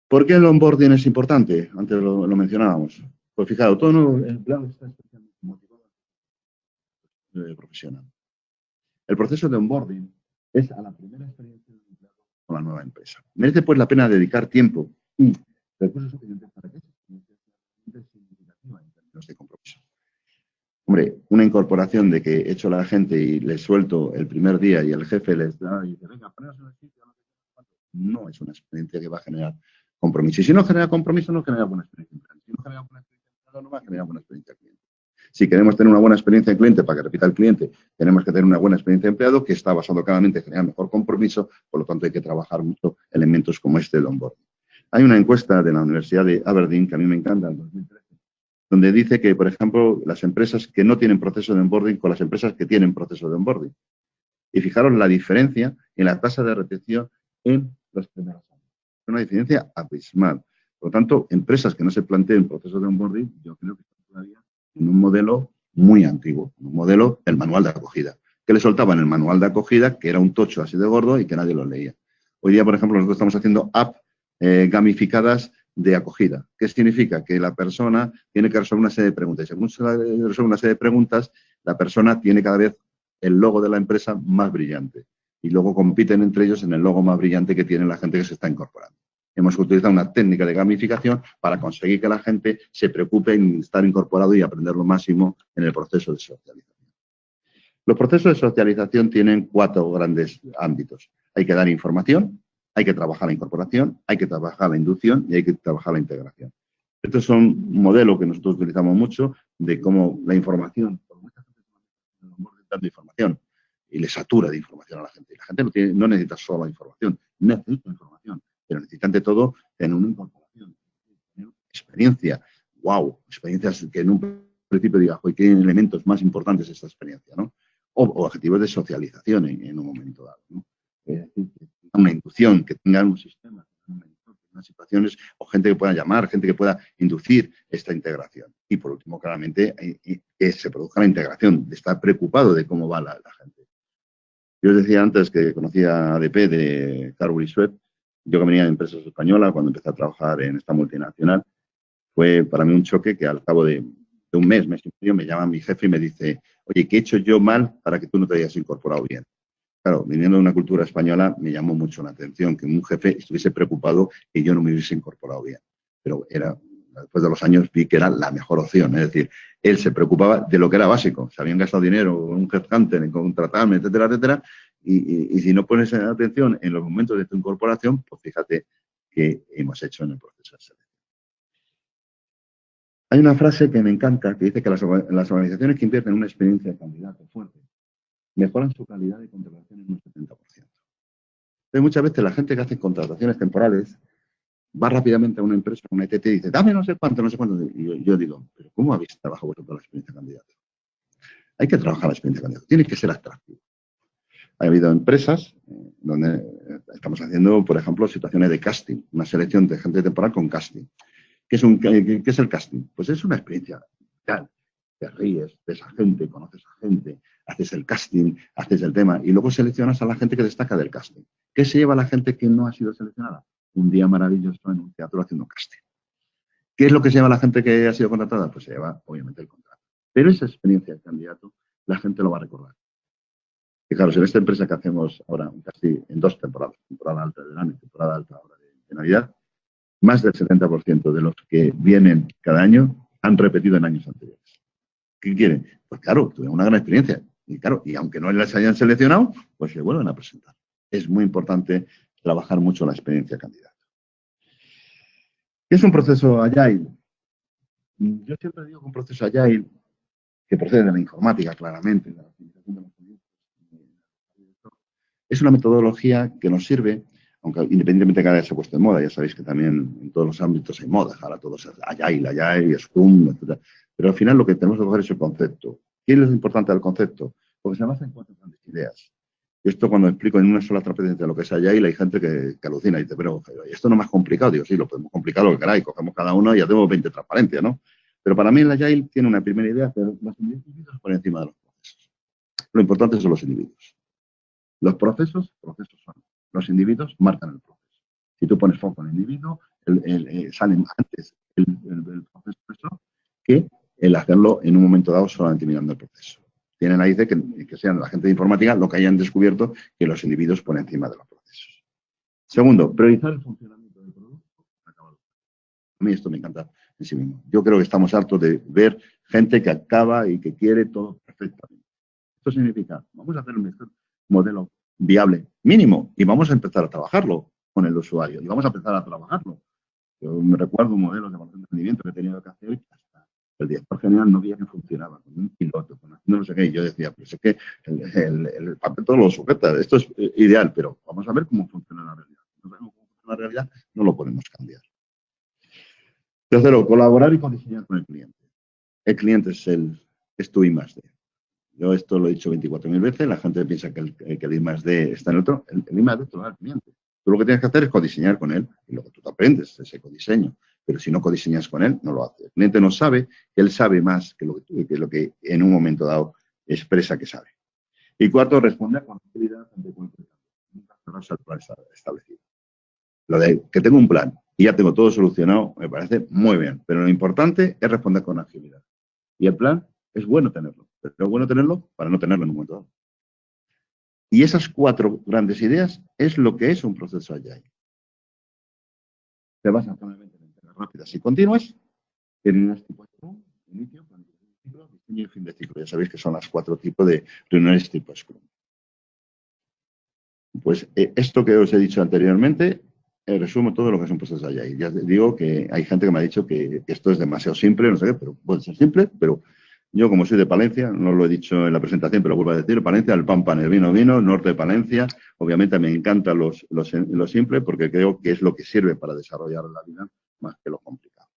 ¿Por qué el onboarding es importante? Antes lo mencionábamos. Pues fijaros, todo nuevo empleado está especialmente motivado profesional. El proceso de onboarding es a la primera experiencia del empleado con la nueva empresa. Merece pues la pena dedicar tiempo y recursos suficientes para que esa experiencia sea significativa en términos de compromiso. Hombre, una incorporación de que echo a la gente y les suelto el primer día y el jefe les da y dice, venga, poneros en el sitio, no es una experiencia que va a generar compromiso. Y si no genera compromiso, no genera buena experiencia. Si no genera buena experiencia, no va a generar buena experiencia cliente. Si queremos tener una buena experiencia de cliente para que repita el cliente, tenemos que tener una buena experiencia de empleado que está basado claramente en generar mejor compromiso, por lo tanto hay que trabajar mucho elementos como este del onboarding. Hay una encuesta de la Universidad de Aberdeen que a mí me encanta, en 2013, donde dice que, por ejemplo, las empresas que no tienen proceso de onboarding con las empresas que tienen proceso de onboarding. Y fijaros la diferencia en la tasa de retención en los primeros años. Es una diferencia abismal. Por lo tanto, empresas que no se planteen procesos de onboarding, yo creo que están todavía en un modelo muy antiguo, un modelo del manual de acogida, que le soltaban el manual de acogida, que era un tocho así de gordo y que nadie lo leía. Hoy día, por ejemplo, nosotros estamos haciendo apps gamificadas de acogida. ¿Qué significa? Que la persona tiene que resolver una serie de preguntas. Y según se resuelve una serie de preguntas, la persona tiene cada vez el logo de la empresa más brillante. Y luego compiten entre ellos en el logo más brillante que tiene la gente que se está incorporando. Hemos utilizado una técnica de gamificación para conseguir que la gente se preocupe en estar incorporado y aprender lo máximo en el proceso de socialización. Los procesos de socialización tienen 4 grandes ámbitos. Hay que dar información, hay que trabajar la incorporación, hay que trabajar la inducción y hay que trabajar la integración. Estos son un modelo que nosotros utilizamos mucho de cómo la información, por mucha gente dando información y le satura de información a la gente. Y la gente no necesita solo información, necesita información, pero necesita ante todo tener una incorporación, tener experiencia. ¡Wow! Experiencias que en un principio diga, ¿qué tienen elementos más importantes esta experiencia? ¿No? O objetivos de socialización en un momento dado, ¿no? Es decir, que tenga una inducción, que tengan un sistema, unas situaciones o gente que pueda llamar, gente que pueda inducir esta integración. Y por último, claramente, que se produzca la integración, de estar preocupado de cómo va la gente. Yo os decía antes que conocía ADP de Carbury Suez. Yo que venía de empresas españolas, cuando empecé a trabajar en esta multinacional, fue para mí un choque que al cabo de un mes y medio, me llama mi jefe y me dice, oye, ¿qué he hecho yo mal para que tú no te hayas incorporado bien? Claro, viniendo de una cultura española, me llamó mucho la atención que un jefe estuviese preocupado que yo no me hubiese incorporado bien. Pero después de los años vi que era la mejor opción. Es decir, él se preocupaba de lo que era básico. Se habían gastado dinero en un headhunter, en contratarme, etcétera, etcétera. Y si no pones atención en los momentos de tu incorporación, pues fíjate qué hemos hecho en el proceso de selección. Hay una frase que me encanta que dice que las organizaciones que invierten en una experiencia de candidato fuerte mejoran su calidad de contratación en un 70%. Entonces, muchas veces la gente que hace contrataciones temporales va rápidamente a una empresa, a una ETT y dice, dame no sé cuánto, no sé cuánto. Y yo digo, ¿pero cómo habéis trabajado vosotros la experiencia de candidato? Hay que trabajar la experiencia de candidato, tiene que ser atractivo. Ha habido empresas donde estamos haciendo, por ejemplo, situaciones de casting, una selección de gente temporal con casting. ¿Qué es el casting? Pues es una experiencia vital. Te ríes, ves a gente, conoces a gente, haces el casting, haces el tema y luego seleccionas a la gente que destaca del casting. ¿Qué se lleva a la gente que no ha sido seleccionada? Un día maravilloso en un teatro haciendo casting. ¿Qué es lo que se lleva a la gente que ha sido contratada? Pues se lleva, obviamente, el contrato. Pero esa experiencia de candidato, la gente lo va a recordar. Fijaros, en esta empresa que hacemos ahora un casting en 2 temporadas, temporada alta de verano y temporada alta ahora de Navidad, más del 70% de los que vienen cada año han repetido en años anteriores. ¿Qué quieren? Pues claro, tuvieron una gran experiencia. Y claro, y aunque no les hayan seleccionado, pues se vuelven a presentar. Es muy importante trabajar mucho la experiencia candidato. ¿Qué es un proceso Agile? Yo siempre digo que un proceso Agile, que procede de la informática claramente, de la optimización de los proyectos, es una metodología que nos sirve aunque independientemente de que ahora se ha puesto de moda, ya sabéis que también en todos los ámbitos hay modas, ahora todo es Agile, Scrum, etc. Pero al final lo que tenemos que coger es el concepto. ¿Qué es lo importante del concepto? Porque se basa en 4 grandes ideas. Esto cuando explico en una sola transparencia de lo que es Agile, hay gente que alucina y dice, pero esto no es más complicado. Digo, sí, lo podemos complicar lo que queráis, cogemos cada uno y hacemos 20 transparencias, ¿no? Pero para mí el Agile tiene una primera idea, que los individuos por encima de los procesos. Lo importante son los individuos. Los procesos son. Los individuos marcan el proceso. Si tú pones foco en el individuo, sale antes el proceso que el hacerlo en un momento dado solamente mirando el proceso. Tienen ahí que sean la gente de informática lo que hayan descubierto que los individuos por encima de los procesos. Segundo, priorizar el funcionamiento del producto. A mí esto me encanta en sí mismo. Yo creo que estamos hartos de ver gente que acaba y que quiere todo perfectamente. Esto significa, vamos a hacer un modelo viable mínimo y vamos a empezar a trabajarlo con el usuario y vamos a empezar a trabajarlo. Yo me recuerdo un modelo de rendimiento que he tenido que hacer y hasta el director general no veía que funcionaba, con un piloto, con no sé qué, y yo decía, pues es que el papel todo lo sujeta, esto es ideal, pero vamos a ver cómo funciona la realidad. No sabemos cómo funciona la realidad, no lo podemos cambiar. Tercero, colaborar y codiseñar con el cliente. El cliente es tu I+D. Yo esto lo he dicho 24.000 veces, la gente piensa que el I+D está en otro, el I+D te lo da el cliente. Tú lo que tienes que hacer es codiseñar con él, y lo que tú te aprendes, ese codiseño. Pero si no codiseñas con él, no lo hace. El cliente no sabe, él sabe más que lo que en un momento dado expresa que sabe. Y cuarto, responder con agilidad ante cualquier cambio. Nunca cerrarse al plan establecido. Lo de que tengo un plan y ya tengo todo solucionado, me parece muy bien. Pero lo importante es responder con agilidad. Y el plan es bueno tenerlo, pero es bueno tenerlo para no tenerlo en un momento dado. Y esas 4 grandes ideas es lo que es un proceso Agile. Se basa fundamentalmente en entregas rápidas y continuas, reuniones tipo Scrum, inicio, planificación de ciclo, diseño y fin de ciclo. Ya sabéis que son las 4 tipos de reuniones tipo Scrum. Pues esto que os he dicho anteriormente, resumo todo lo que es un proceso Agile. Ya digo que hay gente que me ha dicho que esto es demasiado simple, no sé qué, pero puede ser simple, pero yo, como soy de Palencia, no lo he dicho en la presentación, pero lo vuelvo a decir, Palencia, el pan, el vino, norte de Palencia. Obviamente me encanta lo simple porque creo que es lo que sirve para desarrollar la vida más que lo complicado.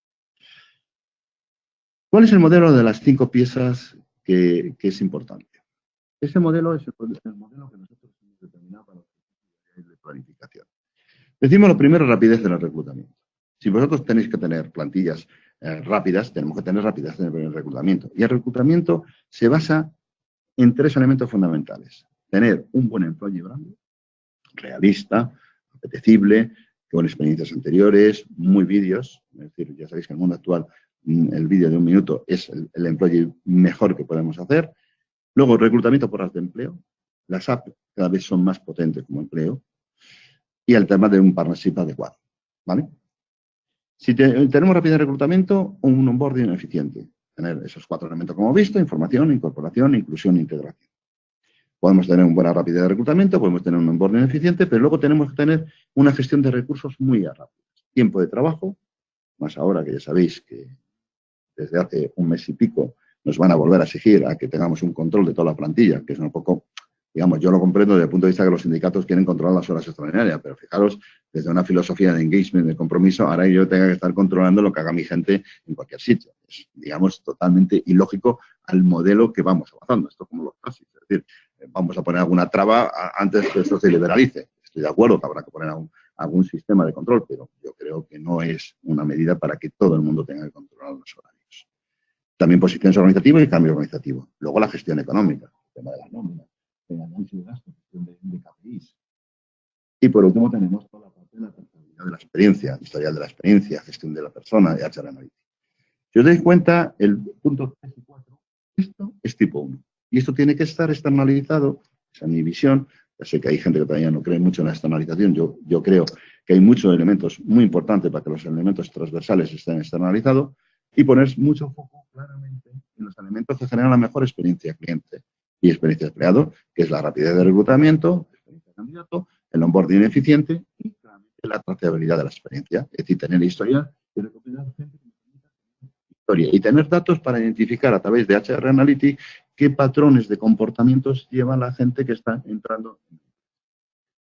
¿Cuál es el modelo de las 5 piezas que es importante? Ese modelo es el modelo que nosotros hemos determinado para los procesos de planificación. Decimos lo primero, rapidez en el reclutamiento. Si vosotros tenéis que tener plantillas rápidas, tenemos que tener rapidez en el reclutamiento. Y el reclutamiento se basa en 3 elementos fundamentales. Tener un buen employee brand, realista, apetecible, con experiencias anteriores, muy vídeos. Es decir, ya sabéis que en el mundo actual el vídeo de 1 minuto es el employee mejor que podemos hacer. Luego, reclutamiento por horas de empleo. Las apps cada vez son más potentes como empleo. Y el tema de un partnership adecuado. ¿Vale? Si tenemos rapidez de reclutamiento, un onboarding eficiente. Tener esos 4 elementos como visto: información, incorporación, inclusión e integración. Podemos tener una buena rapidez de reclutamiento, podemos tener un onboarding eficiente, pero luego tenemos que tener una gestión de recursos muy rápida. Tiempo de trabajo, más ahora que ya sabéis que desde hace un mes y pico nos van a volver a exigir a que tengamos un control de toda la plantilla, que es un poco, digamos, yo lo comprendo desde el punto de vista que los sindicatos quieren controlar las horas extraordinarias, pero fijaros, desde una filosofía de engagement, de compromiso, ahora yo tengo que estar controlando lo que haga mi gente en cualquier sitio. Es, digamos, totalmente ilógico al modelo que vamos avanzando. Esto como los taxis, es decir, vamos a poner alguna traba antes que esto se liberalice. Estoy de acuerdo que habrá que poner algún sistema de control, pero yo creo que no es una medida para que todo el mundo tenga que controlar los horarios. También posiciones organizativas y cambio organizativo. Luego la gestión económica, el tema de las nóminas, el análisis de gastos, gestión de KPIs. Y por último tenemos toda la parte de la trazabilidad de la experiencia, historial de la experiencia, gestión de la persona, de HR Analytics. Si os dais cuenta, el punto 3 y 4, esto es tipo 1. Y esto tiene que estar externalizado, esa es mi visión. Ya sé que hay gente que todavía no cree mucho en la externalización. Yo creo que hay muchos elementos muy importantes para que los elementos transversales estén externalizados y poner mucho foco claramente en los elementos que generan la mejor experiencia cliente y experiencia empleado, que es la rapidez de reclutamiento, la experiencia de candidato, el onboarding eficiente y claramente la trazabilidad de la experiencia. Es decir, tener historia y recopilar gente y tener datos para identificar a través de HR Analytics qué patrones de comportamientos lleva la gente que está entrando.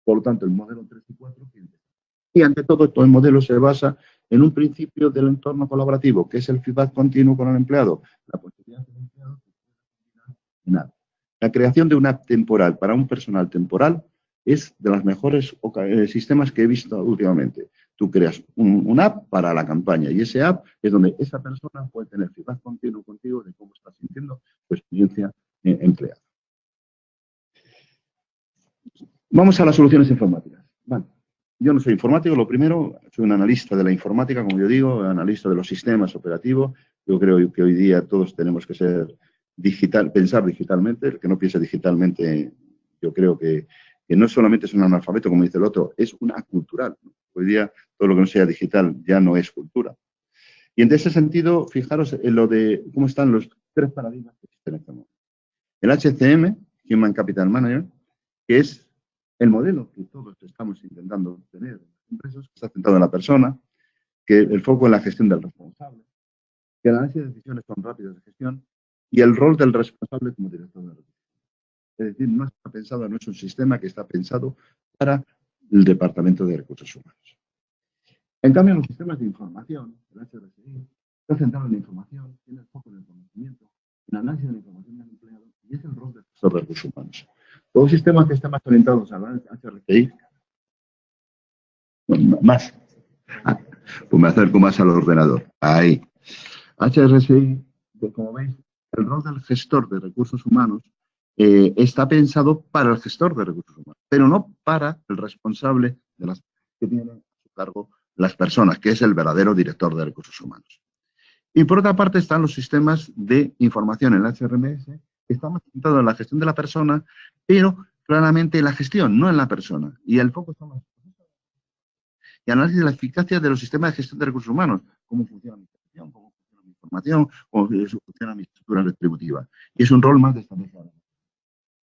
Por lo tanto, el modelo 3 y 4 y ante todo el modelo se basa en un principio del entorno colaborativo, que es el feedback continuo con el empleado, la posibilidad del empleado en app. La creación de una app temporal para un personal temporal es de los mejores sistemas que he visto últimamente. Tú creas una app para la campaña y ese app es donde esa persona puede tener feedback continuo contigo de cómo está sintiendo su experiencia empleada. Vamos a las soluciones informáticas. Vale. Yo no soy informático, lo primero, soy un analista de la informática, como yo digo, analista de los sistemas operativos. Yo creo que hoy día todos tenemos que ser pensar digitalmente. El que no piense digitalmente, yo creo que no solamente es un analfabeto, como dice el otro, es una acultural. Hoy día todo lo que no sea digital ya no es cultura. Y en ese sentido, fijaros en lo de cómo están los 3 paradigmas que existen en este momento. El HCM, Human Capital Manager, que es el modelo que todos estamos intentando obtener en las empresas, que está centrado en la persona, que el foco en la gestión del responsable, que el análisis de decisiones son rápidas de gestión y el rol del responsable como director de recursos. Es decir, no está pensado, no es un sistema que está pensado para el Departamento de Recursos Humanos. En cambio, los sistemas de información, el HRSI, está centrado en la información, tiene el foco en el conocimiento, en el análisis de la información del empleado y es el rol del gestor de recursos humanos. Todos los sistemas que están más orientados al HRSI, más, pues me acerco más al ordenador. Ahí. HRSI, como veis, el rol del gestor de recursos humanos está pensado para el gestor de recursos humanos, pero no para el responsable de las que tienen a su cargo las personas, que es el verdadero director de recursos humanos. Y por otra parte están los sistemas de información en el HRMS, que están más centrados en la gestión de la persona, pero claramente en la gestión, no en la persona. Y el foco está más y análisis de la eficacia de los sistemas de gestión de recursos humanos, cómo funciona mi gestión, cómo funciona mi información, cómo funciona mi estructura retributiva. Y es un rol más destacado.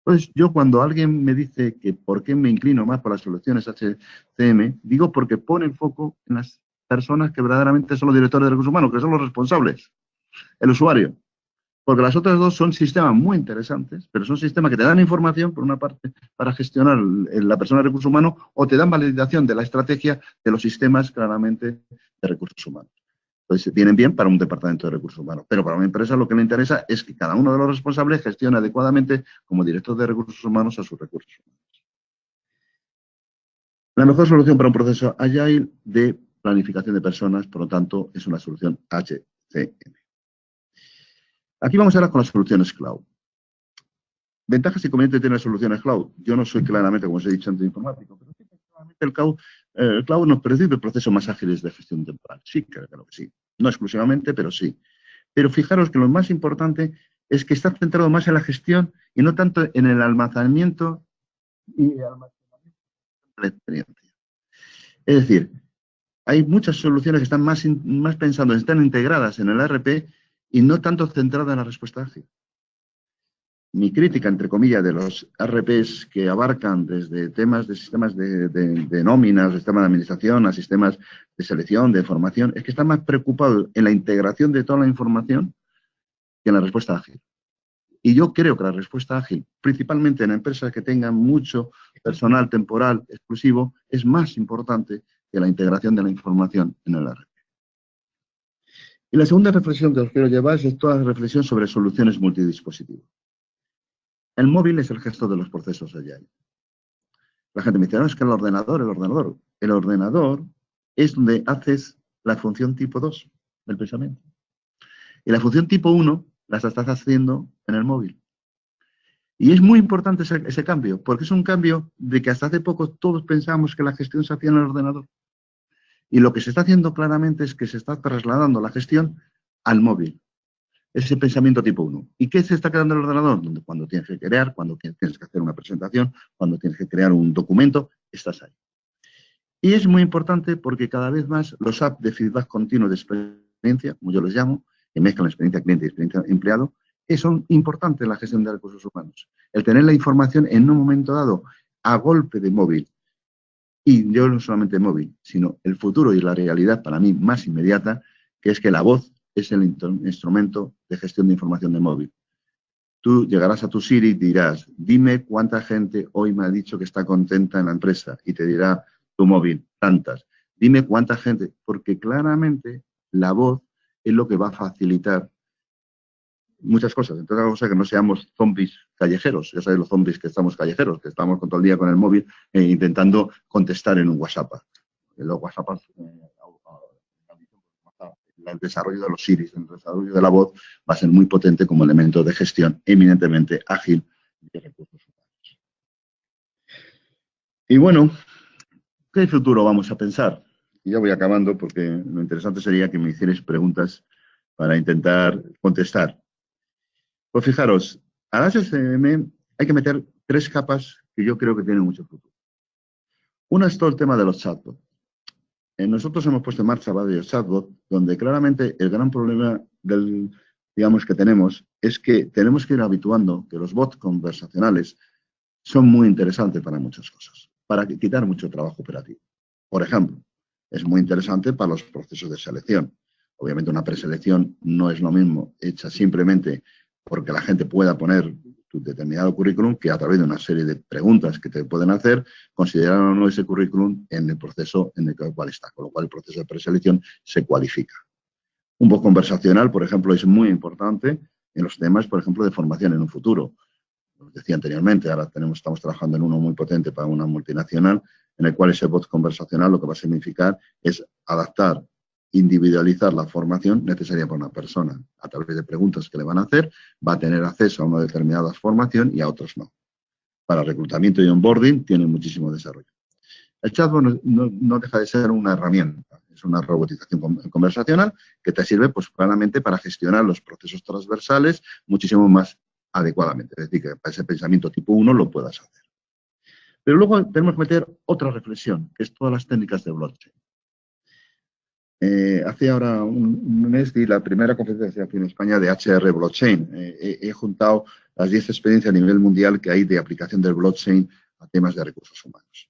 Entonces, yo cuando alguien me dice que por qué me inclino más por las soluciones HCM, digo porque pone el foco en las personas que verdaderamente son los directores de recursos humanos, que son los responsables, el usuario. Porque las otras dos son sistemas muy interesantes, pero son sistemas que te dan información, por una parte, para gestionar la persona de recursos humanos, o te dan validación de la estrategia de los sistemas, claramente, de recursos humanos. Entonces, vienen bien para un departamento de recursos humanos, pero para una empresa lo que le interesa es que cada uno de los responsables gestione adecuadamente, como director de recursos humanos, a sus recursos humanos. La mejor solución para un proceso Agile de planificación de personas, por lo tanto, es una solución HCM. Aquí vamos ahora con las soluciones cloud. Ventajas y inconvenientes de tener soluciones cloud. Yo no soy claramente, como os he dicho antes, informático, pero sí que claramente el cloud nos permite procesos más ágiles de gestión temporal. Sí, claro que sí. No exclusivamente, pero sí. Pero fijaros que lo más importante es que está centrado más en la gestión y no tanto en el almacenamiento y almacenamiento de la experiencia. Es decir, hay muchas soluciones que están más pensando, están integradas en el ERP y no tanto centradas en la respuesta ágil. Mi crítica, entre comillas, de los RPs que abarcan desde temas de sistemas de nóminas, sistemas de administración, a sistemas de selección, de formación, es que están más preocupados en la integración de toda la información que en la respuesta ágil. Y yo creo que la respuesta ágil, principalmente en empresas que tengan mucho personal temporal exclusivo, es más importante que la integración de la información en el RP. Y la segunda reflexión que os quiero llevar es toda la reflexión sobre soluciones multidispositivos. El móvil es el gestor de los procesos Agile. La gente me dice, no, es que el ordenador. El ordenador es donde haces la función tipo 2 del pensamiento. Y la función tipo 1 las estás haciendo en el móvil. Y es muy importante ese cambio, porque es un cambio de que hasta hace poco todos pensábamos que la gestión se hacía en el ordenador. Y lo que se está haciendo claramente es que se está trasladando la gestión al móvil. Ese pensamiento tipo 1. ¿Y qué se está quedando en el ordenador? Cuando tienes que crear, cuando tienes que hacer una presentación, cuando tienes que crear un documento, estás ahí. Y es muy importante porque cada vez más los apps de feedback continuo de experiencia, como yo les llamo, que mezclan experiencia cliente y experiencia empleado, son importantes en la gestión de recursos humanos. El tener la información en un momento dado a golpe de móvil. Y yo no solamente móvil, sino el futuro y la realidad para mí más inmediata, que es que la voz es el instrumento de gestión de información de móvil. Tú llegarás a tu Siri y dirás, dime cuánta gente hoy me ha dicho que está contenta en la empresa, y te dirá tu móvil, tantas. Dime cuánta gente, porque claramente la voz es lo que va a facilitar muchas cosas. Entonces, otra cosa que no seamos zombies callejeros. Ya sabéis los zombies que estamos callejeros, que estamos todo el día con el móvil intentando contestar en un WhatsApp. Los WhatsApp, el desarrollo de los Siris, el desarrollo de la voz va a ser muy potente como elemento de gestión eminentemente ágil de recursos humanos. Y bueno, ¿qué futuro vamos a pensar? Y ya voy acabando porque lo interesante sería que me hicierais preguntas para intentar contestar. Pues fijaros, a las SCM hay que meter 3 capas que yo creo que tienen mucho futuro. Una es todo el tema de los chatbots. Nosotros hemos puesto en marcha varios chatbots donde claramente el gran problema digamos, que tenemos es que tenemos que ir habituando que los bots conversacionales son muy interesantes para muchas cosas, para quitar mucho trabajo operativo. Por ejemplo, es muy interesante para los procesos de selección. Obviamente una preselección no es lo mismo hecha simplemente porque la gente pueda poner tu determinado currículum, que a través de una serie de preguntas que te pueden hacer, considerar o no ese currículum en el proceso en el cual está, con lo cual el proceso de preselección se cualifica. Un bot conversacional, por ejemplo, es muy importante en los temas, por ejemplo, de formación en un futuro. Os decía anteriormente, ahora estamos trabajando en uno muy potente para una multinacional, en el cual ese bot conversacional lo que va a significar es adaptar, individualizar la formación necesaria para una persona. A través de preguntas que le van a hacer, va a tener acceso a una determinada formación y a otros no. Para reclutamiento y onboarding tiene muchísimo desarrollo. El chatbot no deja de ser una herramienta, es una robotización conversacional que te sirve pues claramente para gestionar los procesos transversales muchísimo más adecuadamente. Es decir, que para ese pensamiento tipo 1 lo puedas hacer. Pero luego tenemos que meter otra reflexión, que es todas las técnicas de blockchain. Hace ahora un mes di la primera conferencia aquí en España de HR Blockchain. He juntado las 10 experiencias a nivel mundial que hay de aplicación del blockchain a temas de recursos humanos.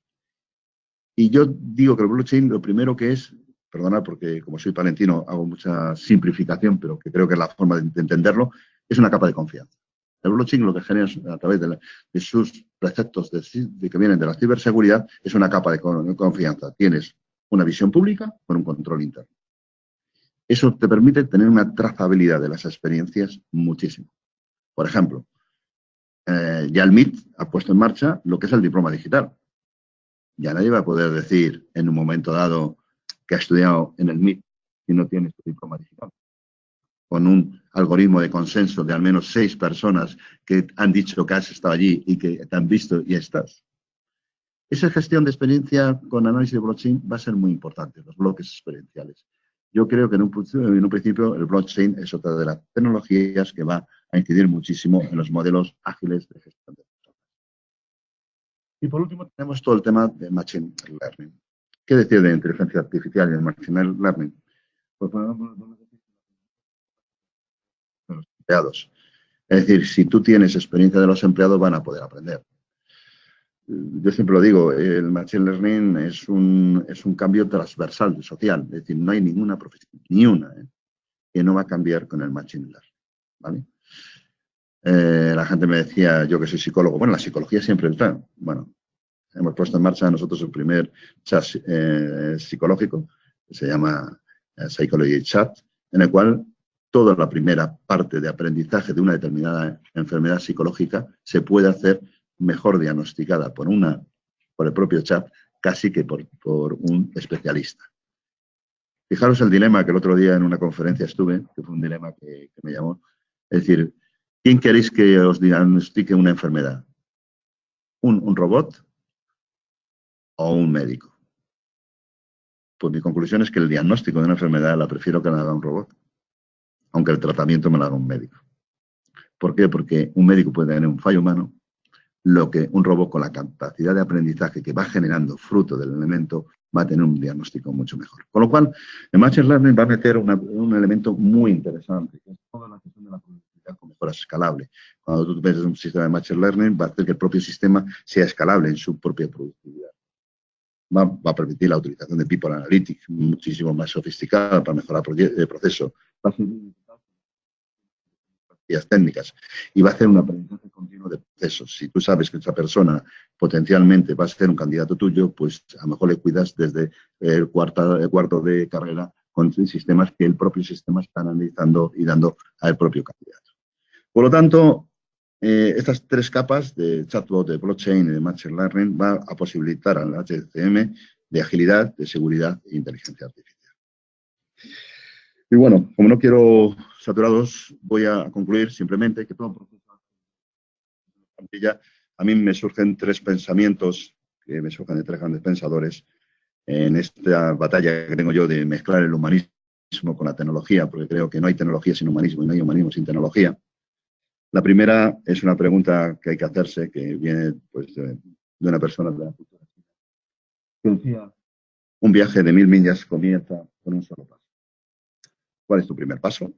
Y yo digo que el blockchain lo primero que es, perdonad porque como soy palentino hago mucha simplificación, pero que creo que es la forma de entenderlo, es una capa de confianza. El blockchain lo que genera a través de sus preceptos que vienen de la ciberseguridad es una capa de confianza. Tienes una visión pública con un control interno. Eso te permite tener una trazabilidad de las experiencias muchísimo. Por ejemplo, ya el MIT ha puesto en marcha lo que es el diploma digital. Ya nadie va a poder decir en un momento dado que ha estudiado en el MIT si no tiene su diploma digital. Con un algoritmo de consenso de al menos 6 personas que han dicho que has estado allí y que te han visto y estás. Esa gestión de experiencia con análisis de blockchain va a ser muy importante, los bloques experienciales. Yo creo que en un principio el blockchain es otra de las tecnologías que va a incidir muchísimo en los modelos ágiles de gestión de personas. Y por último tenemos todo el tema de Machine Learning. ¿Qué decir de inteligencia artificial y el Machine Learning? Pues podemos decir los empleados. Es decir, si tú tienes experiencia de los empleados, van a poder aprender. Yo siempre lo digo, el Machine Learning es un cambio transversal, social. Es decir, no hay ninguna profesión, ni una, que no va a cambiar con el Machine Learning. ¿Vale? La gente me decía, yo que soy psicólogo, bueno, la psicología siempre está. Bueno, hemos puesto en marcha nosotros el primer chat psicológico, que se llama Psychology Chat, en el cual toda la primera parte de aprendizaje de una determinada enfermedad psicológica se puede hacer mejor diagnosticada por el propio chat, casi que por un especialista. Fijaros el dilema que el otro día en una conferencia estuve, que fue un dilema que me llamó. Es decir, ¿quién queréis que os diagnostique una enfermedad? ¿Un robot o un médico? Pues mi conclusión es que el diagnóstico de una enfermedad la prefiero que la haga un robot, aunque el tratamiento me lo haga un médico. ¿Por qué? Porque un médico puede tener un fallo humano, lo que un robot con la capacidad de aprendizaje que va generando fruto del elemento va a tener un diagnóstico mucho mejor. Con lo cual, el Machine Learning va a meter un elemento muy interesante, que es toda la gestión de la productividad con mejoras escalables. Cuando tú ves un sistema de Machine Learning, va a hacer que el propio sistema sea escalable en su propia productividad. Va a permitir la utilización de People Analytics muchísimo más sofisticada para mejorar el proceso. Va a metodologías técnicas y va a hacer un aprendizaje continuo de procesos. Si tú sabes que esa persona potencialmente va a ser un candidato tuyo, pues a lo mejor le cuidas desde el cuarto de carrera con sistemas que el propio sistema está analizando y dando al propio candidato. Por lo tanto, estas tres capas de chatbot, de blockchain y de machine learning va a posibilitar al HCM de agilidad, de seguridad e inteligencia artificial. Y bueno, como no quiero saturados, voy a concluir simplemente que todo proceso de plantilla, a mí me surgen tres pensamientos que me surgen de tres grandes pensadores en esta batalla que tengo yo de mezclar el humanismo con la tecnología, porque creo que no hay tecnología sin humanismo y no hay humanismo sin tecnología. La primera es una pregunta que hay que hacerse, que viene pues, de una persona de la cultura china, que decía, un viaje de 1000 millas comienza con un solo paso. ¿Cuál es tu primer paso?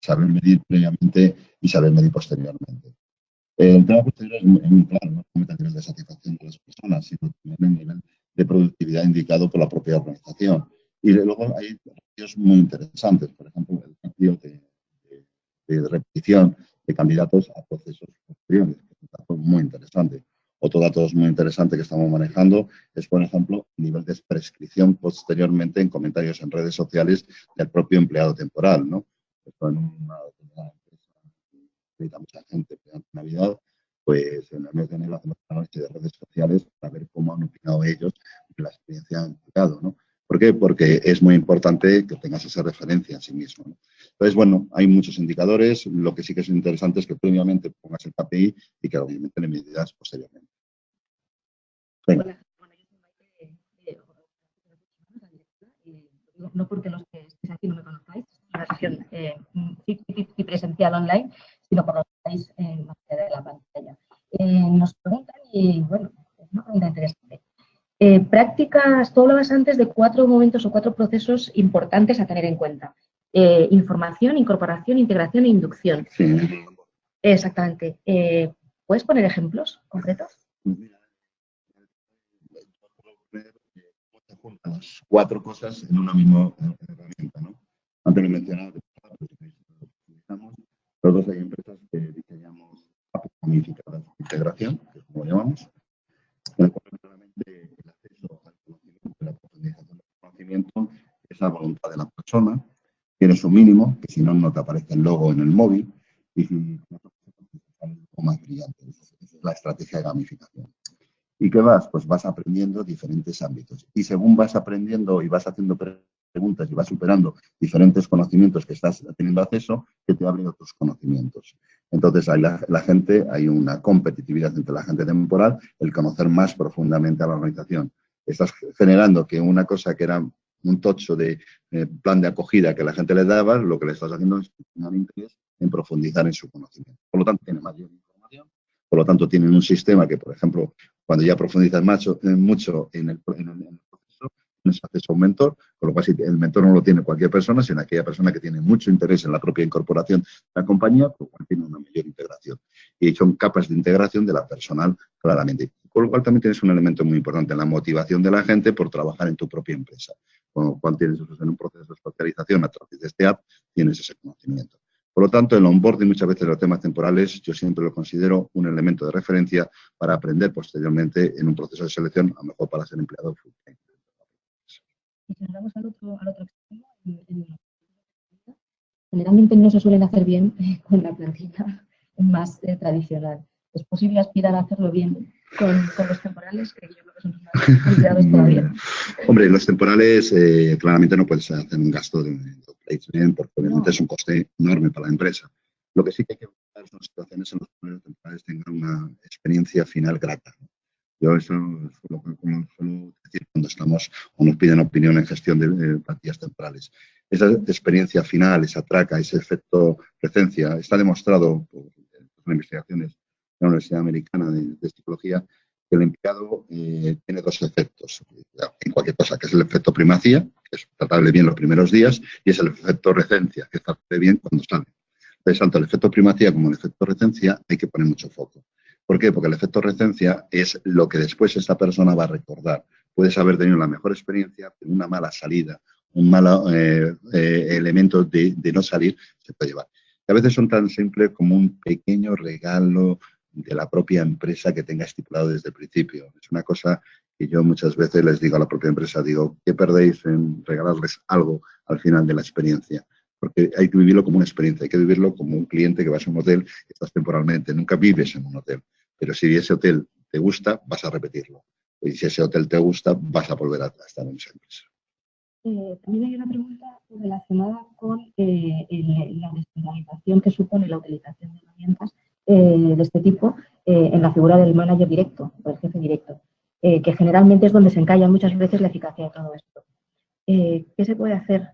Saber medir previamente y saber medir posteriormente. El tema posterior es muy claro, no solamente el nivel de satisfacción de las personas, sino también el nivel de productividad indicado por la propia organización. Y luego hay ratios muy interesantes, por ejemplo, el ratio de repetición de candidatos a procesos posteriores, que es un dato muy interesante. Otro dato muy interesante que estamos manejando es, por ejemplo, el nivel de prescripción posteriormente en comentarios en redes sociales del propio empleado temporal, ¿no? Esto en una determinada empresa que necesita mucha gente durante Navidad, pues en el mes de enero hacemos un análisis de redes sociales para ver cómo han opinado ellos de la experiencia del empleado, ¿no? ¿Por qué? Porque es muy importante que tengas esa referencia en sí mismo, ¿no? Entonces, bueno, hay muchos indicadores. Lo que sí que es interesante es que previamente pongas el KPI y que obviamente le medidas posteriormente. Venga. Hola, bueno, yo soy Maite no porque los que estéis aquí no me conozcáis, es una sesión y presencial online, sino por lo que estáis más allá de la pantalla. Nos preguntan, y bueno, es una pregunta interesante. Prácticas, tú hablabas antes de 4 momentos o 4 procesos importantes a tener en cuenta. Información, incorporación, integración e inducción. Sí. Exactamente. ¿Puedes poner ejemplos concretos? Juntas 4 cosas en una misma herramienta, ¿no? Antes lo he mencionado, nosotros hay empresas que diseñamos apps gamificadas de integración, que es como lo llamamos, en el cual realmente el acceso al conocimiento, la profundización del conocimiento, es la voluntad de la persona, tienes un mínimo, que si no, no te aparece el logo en el móvil, y si no te sale algo más brillante. Esa es la estrategia de gamificación. ¿Y qué vas? Pues vas aprendiendo diferentes ámbitos. Y según vas aprendiendo y vas haciendo preguntas y vas superando diferentes conocimientos que estás teniendo acceso, que te abren otros conocimientos. Entonces, hay hay una competitividad entre la gente temporal, el conocer más profundamente a la organización. Estás generando que una cosa que era un tocho de plan de acogida que la gente le daba, lo que le estás haciendo es un interés en profundizar en su conocimiento. Por lo tanto, tiene mayor información. Por lo tanto, tienen un sistema que, por ejemplo, cuando ya profundizas mucho en el proceso, tienes acceso a un mentor, con lo cual si el mentor no lo tiene cualquier persona, sino aquella persona que tiene mucho interés en la propia incorporación de la compañía, por lo cual tiene una mayor integración. Y son capas de integración de la personal, claramente. Con lo cual también tienes un elemento muy importante en la motivación de la gente por trabajar en tu propia empresa. Con lo cual tienes en un proceso de especialización a través de este app, tienes ese conocimiento. Por lo tanto, el onboarding, muchas veces los temas temporales, yo siempre lo considero un elemento de referencia para aprender posteriormente en un proceso de selección, a lo mejor para ser empleado full time. Y si nos vamos al otro extremo, generalmente no se suelen hacer bien con la plantilla más tradicional. ¿Es posible aspirar a hacerlo bien con los temporales, que yo creo que son más olvidados todavía? Hombre, los temporales claramente no puedes hacer un gasto de placement porque obviamente es un coste enorme para la empresa. Lo que sí que hay que buscar son situaciones en las que los temporales tengan una experiencia final grata. Yo eso es lo que suelo decir cuando estamos o nos piden opinión en gestión de plantillas temporales. Esa experiencia final, esa traca, ese efecto presencia, está demostrado por investigaciones de la Universidad Americana de Psicología que el empleado tiene 2 efectos en cualquier cosa, que es el efecto primacía, que es tratarle bien los primeros días, y es el efecto recencia, que es tratarle bien cuando sale. Entonces, tanto el efecto primacía como el efecto recencia hay que poner mucho foco. ¿Por qué? Porque el efecto recencia es lo que después esta persona va a recordar. Puedes haber tenido la mejor experiencia, pero una mala salida, un mal elemento de no salir se puede llevar. Y a veces son tan simples como un pequeño regalo de la propia empresa que tenga estipulado desde el principio. Es una cosa que yo muchas veces les digo a la propia empresa, digo, ¿qué perdéis en regalarles algo al final de la experiencia? Porque hay que vivirlo como una experiencia, hay que vivirlo como un cliente que vas a un hotel, estás temporalmente, nunca vives en un hotel. Pero si ese hotel te gusta, vas a repetirlo. Y si ese hotel te gusta, vas a volver a estar en esa empresa. También hay una pregunta relacionada con la descentralización que supone la utilización de herramientas de este tipo en la figura del manager directo o del jefe directo, que generalmente es donde se encalla muchas veces la eficacia de todo esto. ¿Qué se puede hacer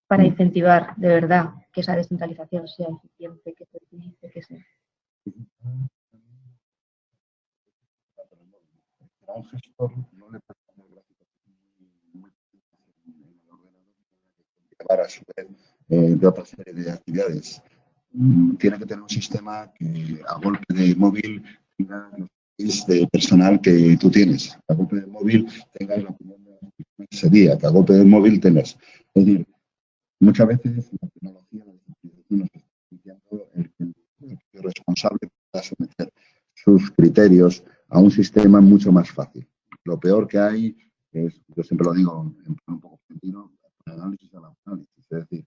para incentivar de verdad que esa descentralización sea eficiente, que se utilice, que se... A un gestor no le pasa muy gráfico muy en el ordenador llevar a su vez de otra serie de actividades. Tiene que tener un sistema que a golpe de móvil tenga los perfils de personal que tú tienes. A golpe de móvil tengas la opinión de ese día, que a golpe de móvil tengas. Es decir, muchas veces la tecnología, la digitalización nos está permitiendo el responsable pueda someter sus criterios a un sistema mucho más fácil. Lo peor que hay es, yo siempre lo digo en plan un poco sentido, el análisis al análisis. Es decir,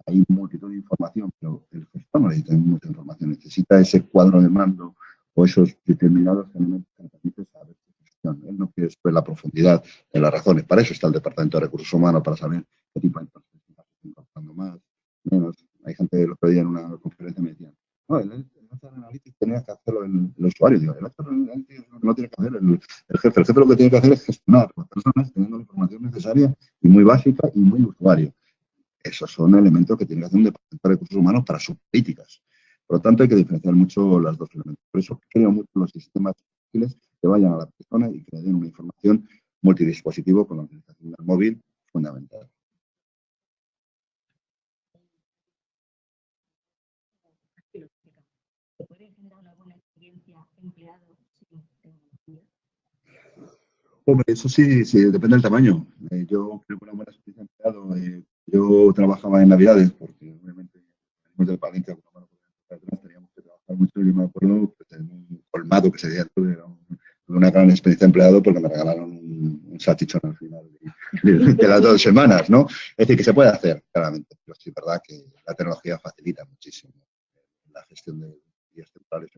hay multitud de información, pero el gestor no necesita mucha información, necesita ese cuadro de mando o esos determinados elementos que le permiten saber su gestión. Él no quiere saber la profundidad de las razones. Para eso está el Departamento de Recursos Humanos, para saber qué tipo de personas se están incorporando más, menos. Hay gente que el otro día en una conferencia me decía, no, el HR Analytics tenía que hacerlo el usuario. Digo, el HR Analytics no tiene que hacer el jefe. El jefe lo que tiene que hacer es gestionar las personas teniendo la información necesaria y muy básica y muy usuario. Esos son elementos que tiene que hacer un departamento de recursos humanos para sus políticas. Por lo tanto, hay que diferenciar mucho los dos elementos. Por eso creo mucho en los sistemas ágiles que vayan a la persona y que le den una información multidispositivo con la utilización del móvil fundamental. ¿Se puede generar una buena experiencia empleado sin tecnología? Hombre, eso sí, sí, depende del tamaño. Yo creo que una buena experiencia empleado. Yo trabajaba en Navidades porque obviamente venimos del Palencia, teníamos que trabajar mucho. Yo me acuerdo pues, en un colmado que se dio una gran experiencia empleado porque me regalaron un salchichón al final de las 2 semanas, ¿no? Es decir, que se puede hacer, claramente. Pero sí es verdad que la tecnología facilita muchísimo la gestión de días temporales.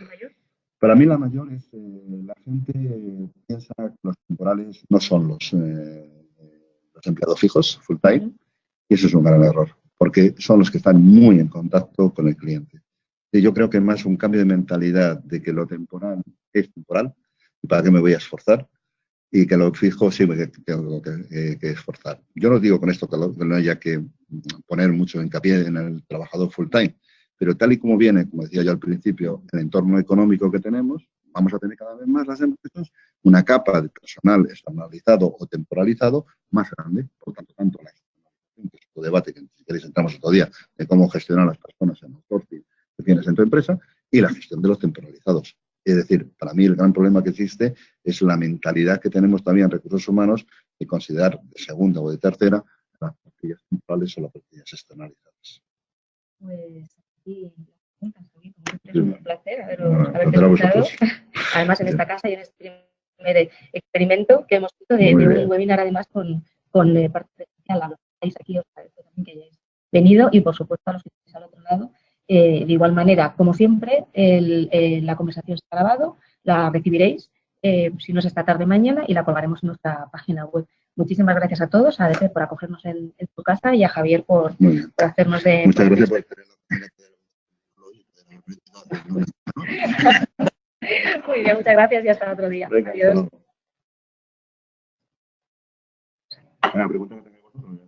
¿Mayor? Para mí la mayor es la gente piensa que los temporales no son los empleados fijos, full time, y eso es un gran error, porque son los que están muy en contacto con el cliente. Y yo creo que es más un cambio de mentalidad de que lo temporal es temporal, y para qué me voy a esforzar, y que lo fijo sí me tengo que esforzar. Yo no digo con esto que no haya que poner mucho hincapié en el trabajador full time, pero tal y como viene, como decía yo al principio, el entorno económico que tenemos, vamos a tener cada vez más las empresas una capa de personal externalizado o temporalizado más grande. Por tanto, la externalización, que es otro debate que si queréis entramos otro día, de cómo gestionar a las personas en el sourcing que tienes en tu empresa, y la gestión de los temporalizados. Es decir, para mí el gran problema que existe es la mentalidad que tenemos también en recursos humanos de considerar de segunda o de tercera las plantillas temporales o las plantillas externalizadas. Pues sí, es un placer haberte escuchado. Además, en esta casa y en este primer experimento que hemos hecho de un webinar, además, con parte especial a los que estáis aquí, os agradezco también que hayáis venido y, por supuesto, a los que estáis al otro lado. De igual manera, como siempre, la conversación está grabado, la recibiréis, si no es esta tarde, mañana, y la colgaremos en nuestra página web. Muchísimas gracias a todos, a ADP por acogernos en tu casa y a Javier por hacernos de... Muchas gracias por Muy bien, muchas gracias y hasta otro día. Venga, adiós. Una pregunta que tengáis vosotros.